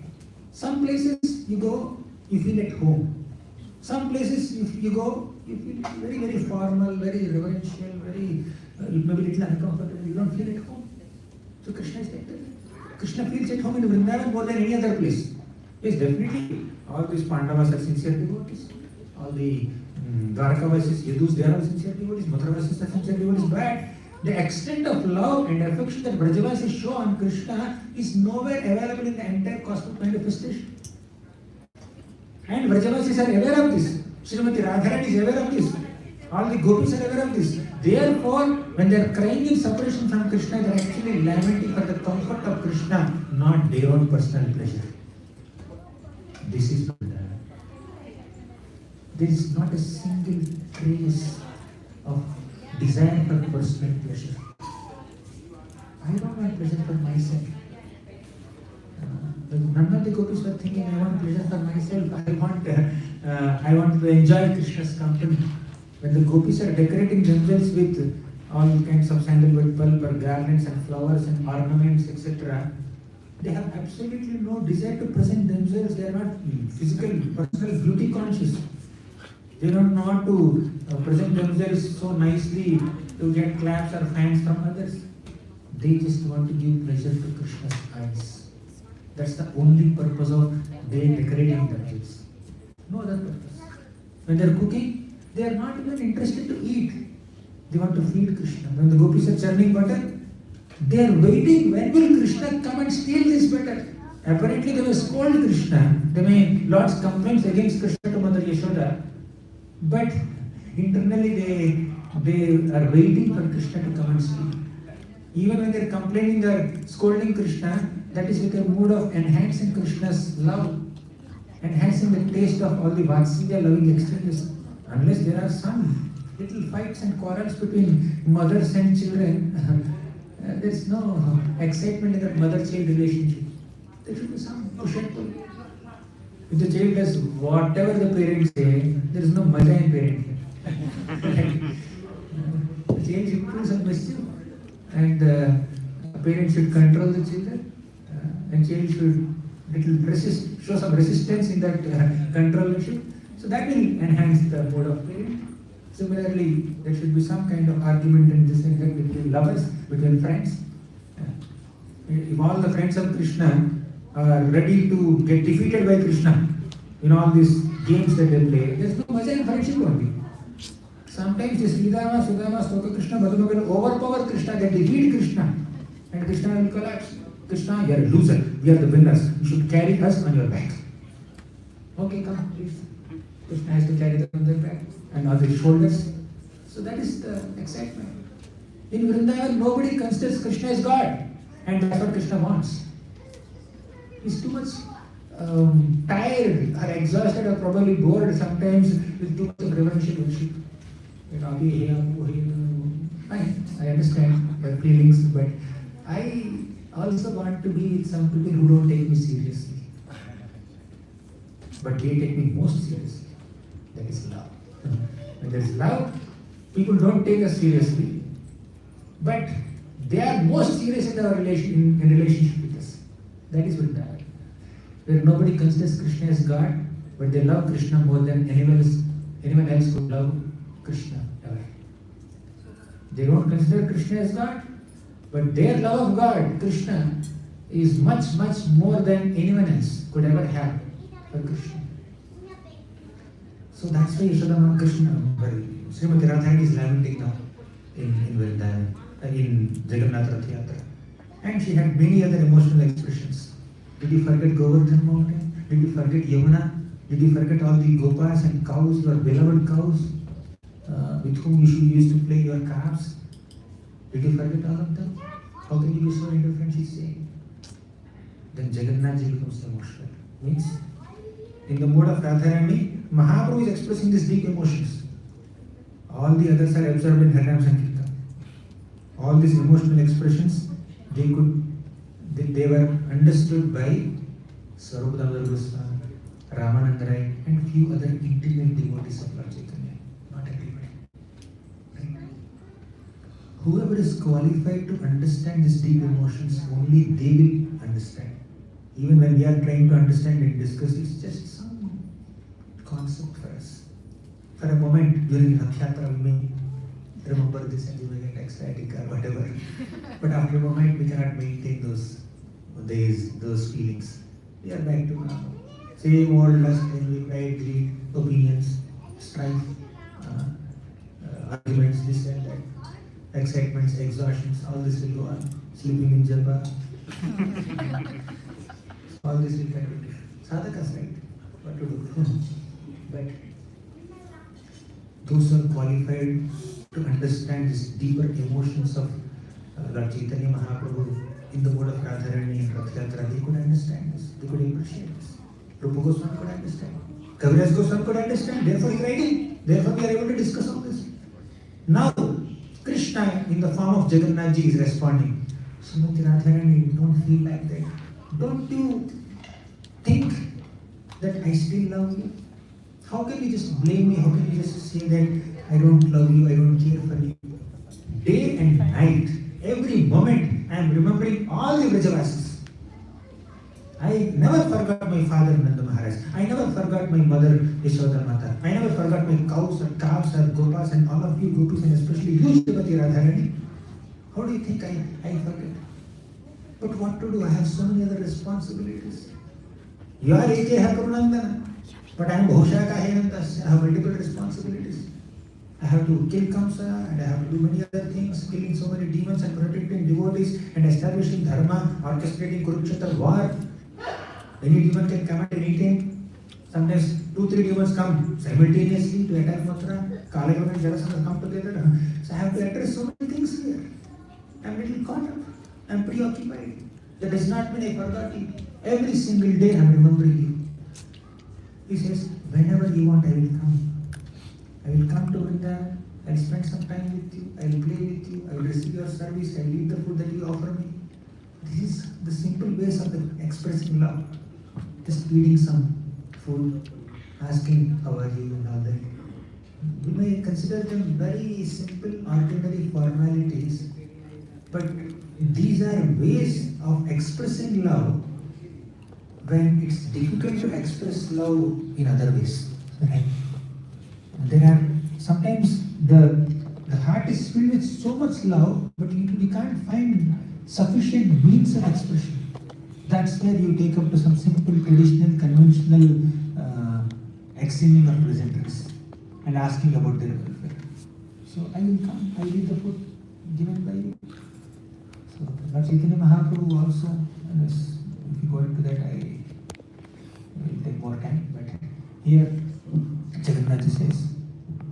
Some places you go, you feel at home. Some places if you go, you feel very, very formal, very reverential, very maybe little uncomfortable. You don't feel at home. So Krishna is like that. Krishna feels at home in Vrindavan more than any other place. Yes, definitely. All these Pandavas are sincere devotees. All the Dwarkavasis, Yadus, they are all sincere devotees. Mathuravasis are sincere devotees. But the extent of love and affection that Brajavasis show on Krishna is nowhere available in the entire cosmic manifestation. And Brajavasis are aware of this. Srimati Radharani is aware of this. All the gopis are aware of this. Therefore, when they are crying in separation from Krishna, they are actually lamenting for the comfort of Krishna, not their own personal pleasure. This is not that. There is not a single trace of desire for personal pleasure. I don't want pleasure for myself. None of the gopis were thinking, I want pleasure for myself. I want to enjoy Krishna's company. When the gopis are decorating themselves with all kinds of sandalwood pulp or garlands and flowers and ornaments, etc., they have absolutely no desire to present themselves. They are not physical, personal beauty conscious. They don't know how to present themselves so nicely to get claps or fans from others. They just want to give pleasure to Krishna's eyes. That's the only purpose of they decorating themselves. No other purpose. When they are cooking, they are not even interested to eat. They want to feed Krishna. When the gopis are churning butter, they are waiting. When will Krishna come and steal this butter? Apparently they may scold Krishna. They may lodge complaints against Krishna to Mother Yashoda. But internally they are waiting for Krishna to come and steal. Even when they are complaining or scolding Krishna, that is with a mood of enhancing Krishna's love, enhancing the taste of all the Vatsalya loving exchanges. Unless there are some little fights and quarrels between mothers and children, there is no excitement in that mother-child relationship. There should be some push and pull. If the child does whatever the parents say, there is no maja in parenting. The child should do some mischief, and the parents should control the children, and child should show some resistance in that controllership. So that will enhance the mood of parent. Similarly, there should be some kind of argument and this and that between lovers, between friends. If all the friends of Krishna are ready to get defeated by Krishna in all these games that they play, there is no maja in friendship only. Sometimes the Sri Rama, Sudama, Stoka Krishna, Madhumangal will overpower Krishna, they defeat Krishna, and Krishna will collapse. Krishna, you are a loser, we are the winners, you should carry us on your back. Okay, come, please. Krishna has to carry them on their back and on their shoulders. So that is the excitement. In Vrindavan, nobody considers Krishna as God, and that's what Krishna wants. He's too much tired or exhausted or probably bored sometimes with too much of reverential worship. Fine, I understand your feelings, but I also want to be with some people who don't take me seriously. But they take me most seriously. That is love. When there is love, people don't take us seriously, but they are most serious in our relationship with us. That is Vrindavan, where nobody considers Krishna as God, but they love Krishna more than anyone else could love Krishna ever. They don't consider Krishna as God, but their love of God, Krishna, is much, much more than anyone else could ever have for Krishna. So that's why Yashoda Krishna, Srimati Radharani is lamenting now in Vrindavan, in Jagannath Rathyatra. And she had many other emotional expressions. Did you forget Govardhan mountain? Did you forget Yamuna? Did you forget all the gopas and cows, your beloved cows, with whom you used to play your calves? Did you forget all of them? How can you be so indifferent, she's saying. Then Jagannath ji becomes emotional. Means, in the mode of Radharani, Mahaprabhu is expressing these deep emotions. All the others are absorbed in Harinam Sankirtan. All these emotional expressions, they were understood by Sarvabhauma Goswami, Ramananda Rai, and few other intimate devotees of Lord Chaitanya. Not everybody. Right? Whoever is qualified to understand these deep emotions, only they will understand. Even when we are trying to understand and discuss, it's just some concept for us. For a moment during Rathyatra, we may remember this and we may get ecstatic or whatever. But after a moment, we cannot maintain those days, those feelings. We are back to normal. Same old lust, envy, pride, greed, opinions, strife, arguments, this and that, excitements, exhaustions, all this will go on. Sleeping in japa. All this will continue. Sadhaka's right. What to do? But those who are qualified to understand these deeper emotions of Lord Chaitanya Mahaprabhu in the mode of Radharani and Rathyatra, they could understand this, they could appreciate this. Rupa Goswami could understand. Kaviraj Goswami could understand, therefore he is writing. Therefore we are able to discuss all this. Now, Krishna in the form of Jagannath Ji is responding. Srimati Radharani, don't feel like that. Don't you think that I still love you? How can you just blame me? How can you just say that I don't love you, I don't care for you? Day and night, every moment, I am remembering all the Vrajavasis. I never forgot my father Nanda Maharaj. I never forgot my mother Yashoda Mata. I never forgot my cows and calves and gopas and all of you gopis and especially you Srimati Radharani. How do you think I forget? But what to do? I have so many other responsibilities. You are A.K. Karunandana, but I am Bhoshaka Henandas. I have multiple responsibilities. I have to kill Kamsa and I have to do many other things, killing so many demons and protecting devotees and establishing dharma, orchestrating Kurukshetra war. Any demon can come at any time. Sometimes 2-3 demons come simultaneously to attack Mathura. Kalayam and Jarasandha come together. So I have to address so many things here. I am little caught up. I am preoccupied. That does not mean I forgot you. Every single day I am remembering you. He says, whenever you want, I will come. I will come to Vrindavan. I will spend some time with you. I will play with you. I will receive your service. I will eat the food that you offer me. This is the simple ways of expressing love. Just eating some food, asking how are you and all that. We may consider them very simple, ordinary formalities, but these are ways of expressing love when it's difficult to express love in other ways. Right? There are sometimes the heart is filled with so much love, but you can't find sufficient means of expression. That's where you take up to some simple, traditional, conventional extending of pleasantries and asking about their welfare. So I will come, I will eat the food given by you. So Lord Chaitanya Mahaprabhu also, if you go into that, I will take more time. But here Jagannath Ji says,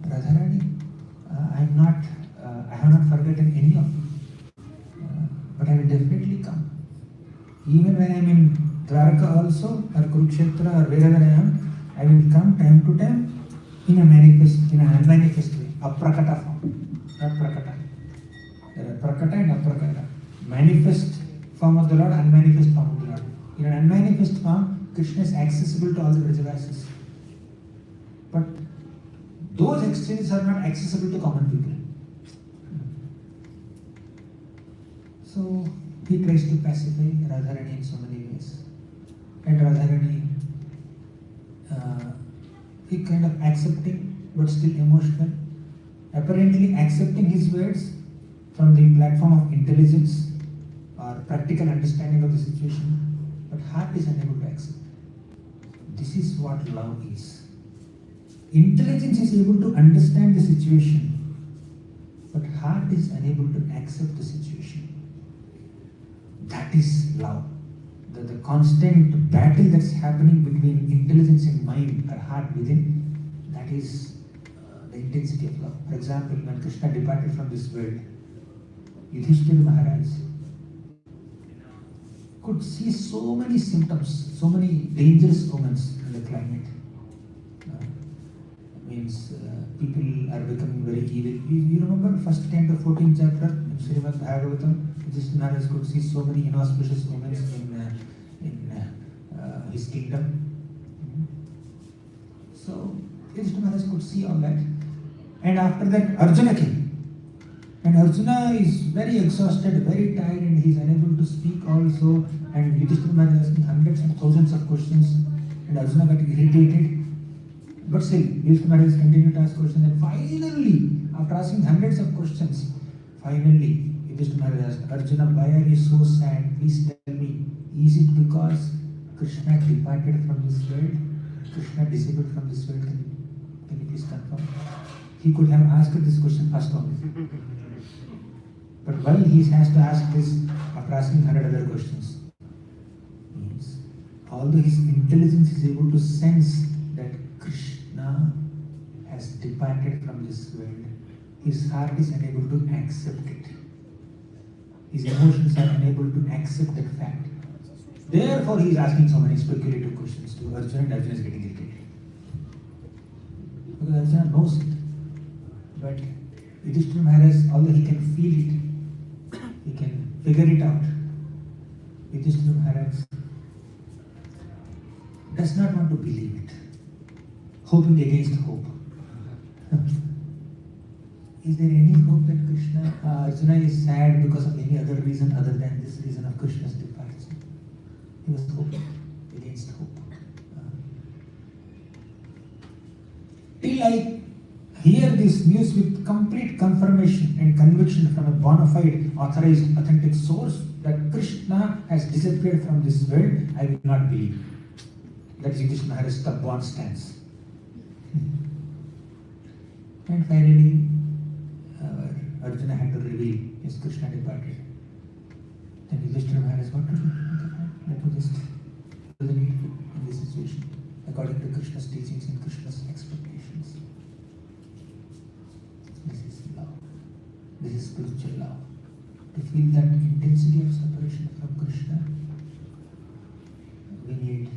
Radharani, I have not forgotten any of you, but I will definitely come. Even when I am in Dwarka also, or Kurukshetra, or wherever I am, I will come time to time in an unmanifest way, aprakata form, not prakata. There are prakata and aprakata. Manifest form of the Lord, unmanifest form of the Lord. In an unmanifest form, Krishna is accessible to all the Vrajavasis. But those exchanges are not accessible to common people. So he tries to pacify Radharani in so many ways. And Radharani, he kind of accepting but still emotional. Apparently accepting his words from the platform of intelligence or practical understanding of the situation, but heart is unable to accept. This is what love is. Intelligence is able to understand the situation, but heart is unable to accept the situation. That is love. The constant battle that's happening between intelligence and mind or heart within, that is the intensity of love. For example, when Krishna departed from this world, Yudhishthira Maharaj could see so many symptoms, so many dangerous omens in the climate. Means people are becoming very evil. You remember first 10 to 14th chapter in Srimad Bhagavatam, Yudhishthira Maharaj could see so many inauspicious omens in his kingdom. So Yudhishthira Maharaj could see all that. And after that, Arjuna came. And Arjuna is very exhausted, very tired, and he is unable to speak also. And Yudhishthira Maharaj is asking hundreds and thousands of questions. And Arjuna got irritated. But still, Yudhishthira Maharaj continued to ask questions. And finally, after asking hundreds of questions, finally, Yudhishthira Maharaj asked, Arjuna, why are you so sad? Please tell me, is it because Krishna departed from this world? Krishna disappeared from this world? Can you please confirm? He could have asked this question first only. But why he has to ask this after asking 100 other questions? Means, although his intelligence is able to sense that Krishna has departed from this world, his heart is unable to accept it. His emotions are unable to accept that fact. Therefore, he is asking so many speculative questions to Arjuna, and Arjuna is getting irritated. Because Arjuna knows it. But Yudhishthira Maharaj, although he can feel it, he can figure it out. Yudhishthira Maharaj does not want to believe it, hoping against hope. Is there any hope that Arjuna is sad because of any other reason other than this reason of Krishna's departure? He was hoping against hope. Till I hear this news with complete confirmation and conviction from a bona fide, authorized, authentic source that Krishna has disappeared from this world, I will not believe. That is Yudhishthira Maharaj's stubborn stance. And finally, Arjuna had to reveal his Krishna departed. Then Yudhishthira Maharaj, what to do? Let me just do the needful in this situation, according to Krishna's teachings and Krishna's expectations. This is love. This is spiritual love. To feel that intensity of separation from Krishna, we need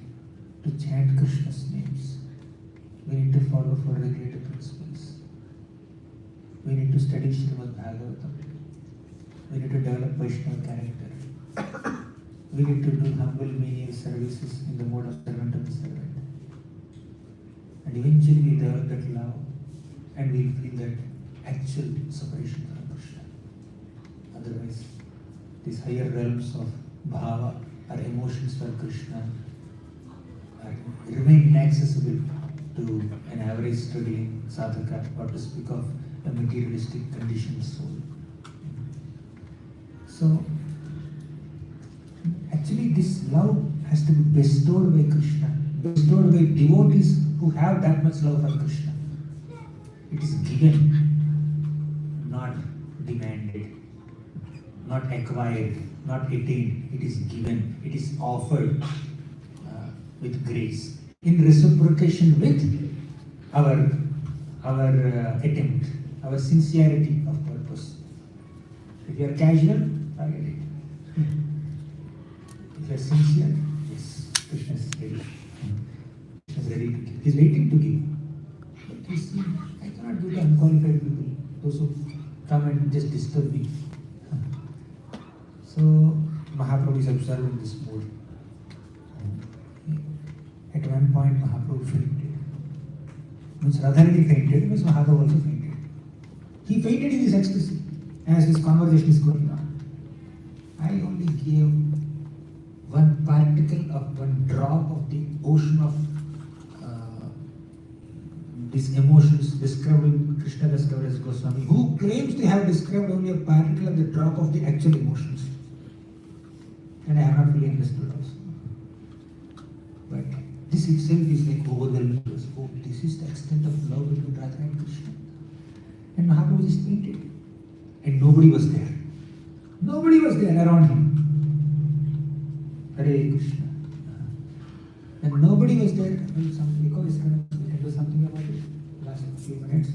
to chant Krishna's names. We need to follow four regulative principles. We need to study Srimad Bhagavatam. We need to develop Vaishnava character. We need to do humble menial services in the mode of servant of the servant. And eventually we develop that love and we feel that actual separation from Krishna. Otherwise, these higher realms of bhava or emotions for Krishna remain inaccessible to an average struggling sadhaka, or to speak of a materialistic conditioned soul. So, actually this love has to be bestowed by Krishna, bestowed by devotees who have that much love for Krishna. It is given, not demanded, not acquired, not attained. It is given, it is offered with grace, in reciprocation with our attempt, our sincerity of purpose. If you are casual, forget it. If you are sincere, yes, Krishna is ready. Krishna is ready to give. He is waiting to give. But you see, I cannot give the unqualified people, those who come and just disturb me. So Mahaprabhu is observing this mood. At one point, Mahaprabhu fainted. Means Radharani fainted, means Mahaprabhu also fainted. He fainted in this ecstasy as this conversation is going on. I only gave one particle of one drop of the ocean of these emotions described in Krishna Das Kaviraj Goswami, who claims to have described only a particle of the drop of the actual emotions. And I have not fully understood also. But this itself is like overwhelming to us. Oh, this is the extent of love between Radha and Krishna. And Mahaprabhu just fainted. And nobody was there. Nobody was there around him. Hare Krishna. And nobody was there. Well, some echo is coming. We can do something about it. Last few minutes.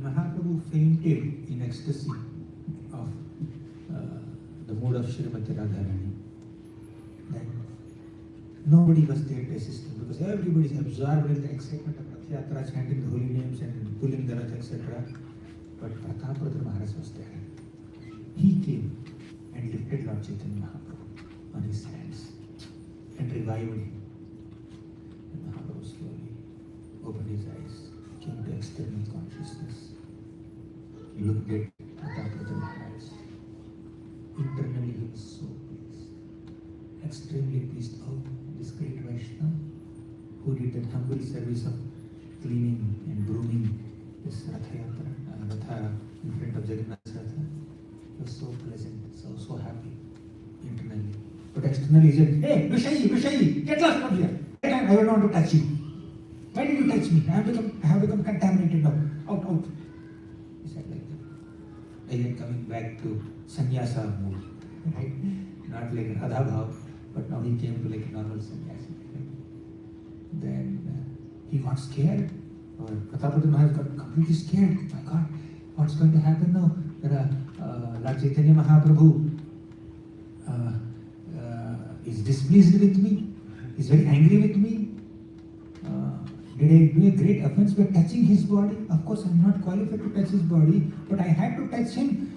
Mahaprabhu fainted in ecstasy of the mood of Srimati Radharani. Then nobody was there to assist him because everybody is absorbed in the excitement of Rathyatra, chanting the holy names and pulling the Rath, etc. but Rathyatra Maharaj was there. He came and lifted Lord Chaitanya Mahaprabhu on his hands and revived him. And Mahaprabhu slowly opened his eyes, came to external consciousness, looked at Rathyatra Maharaj. Internally he was so pleased, extremely pleased. Oh, this great Vaishnava who did that humble service of cleaning and grooming this Rathyatra, Ratha in front of Jagannath's Ratha. He was so pleasant, so happy internally. But externally he said, hey, Vishayi, get lost from here. I don't want to touch you. Why did you touch me? I have become contaminated now. Out. He said like that. Again coming back to sannyasa mood, right? Not like Radha Bhav, but now he came to like normal sannyasi. Right? Then he got scared. Or Rathyatra Maharaj got completely scared. My God, what's going to happen now? Lord Chaitanya Mahaprabhu is displeased with me. He's very angry with me. Did I do a great offense by touching his body? Of course, I'm not qualified to touch his body, but I had to touch him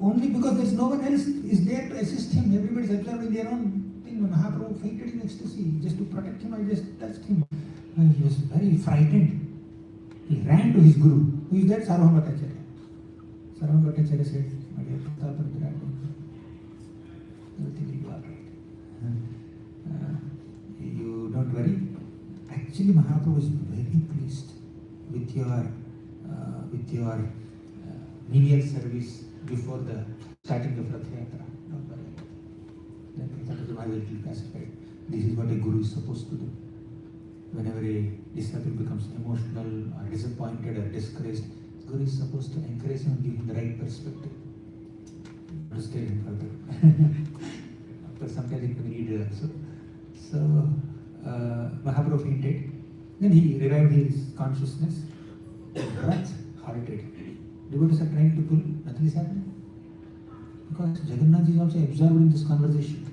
only because there's no one else is there to assist him. Everybody's observing their own thing. When Mahaprabhu fainted in ecstasy, just to protect him, I just touched him. He was very frightened. He ran to his guru. Who is that? Sarvabhauma Bhattacharya. Sarvabhauma Bhattacharya said, my dear Rathyatra, everything will be all right. You don't worry. Actually, Mahaprabhu is very pleased with your menial service before the starting of Rathyatra. Don't worry. Then Rathyatra Maharaj will be pacified. This is what a guru is supposed to do. Whenever a disciple becomes emotional or disappointed or discouraged, guru is supposed to encourage him and give him the right perspective. Not to scare him further. Of course, sometimes it can be needed also. So, Mahaprabhu fainted. Then he revived his consciousness. Rath halted. Devotees are trying to pull, nothing is happening. Because Jagannath is also absorbed in this conversation.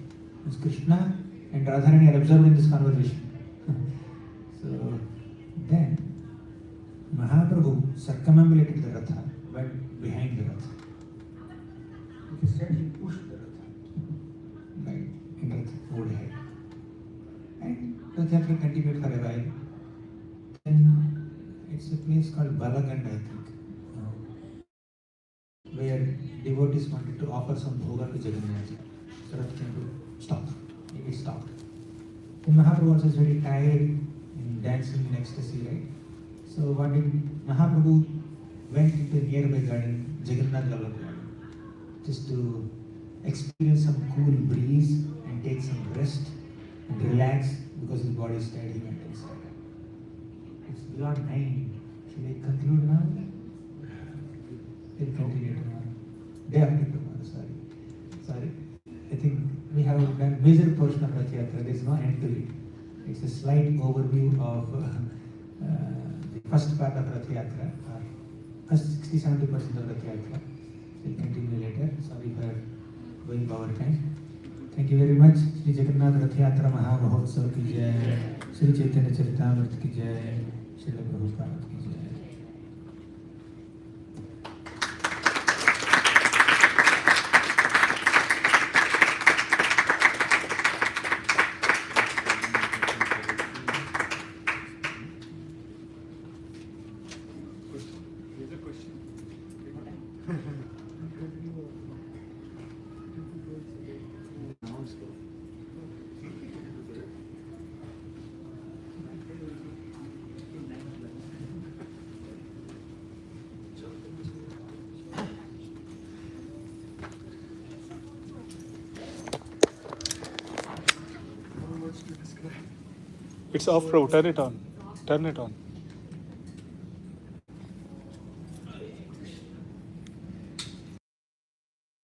It's Krishna and Radharani are absorbed in this conversation. So then Mahaprabhu circumambulated the Ratha, went behind the Ratha. Instead he pushed the Ratha. Right, and Ratha moved ahead. And Rathyatra continued for a while. Then it's a place called Balagand, I think, where devotees wanted to offer some bhoga to Jagannath. So Ratha came to stop. It stopped. Then Mahaprabhu also is very tired in dancing in ecstasy, right? So what did Mahaprabhu went into a nearby garden, Jagannath Vallabh garden, just to experience some cool breeze and take some rest and relax because his body is tired. He went inside. It's beyond 9. Should I conclude now? We'll continue tomorrow. Day after tomorrow, sorry. I think we have done major portion of Rathyatra. There is no end to it. It's a slight overview of the first part of Rathyatra, or first 60-70% of Rathyatra. We'll continue later. Sorry for going over time. Thank you very much. Shri Jagannath Rathyatra Mahamahotsav ki jai. Shri Chaitanya Charitamrita ki jai. Shri Prabhupada ki jai. It's off, bro. Turn it on. Turn it on.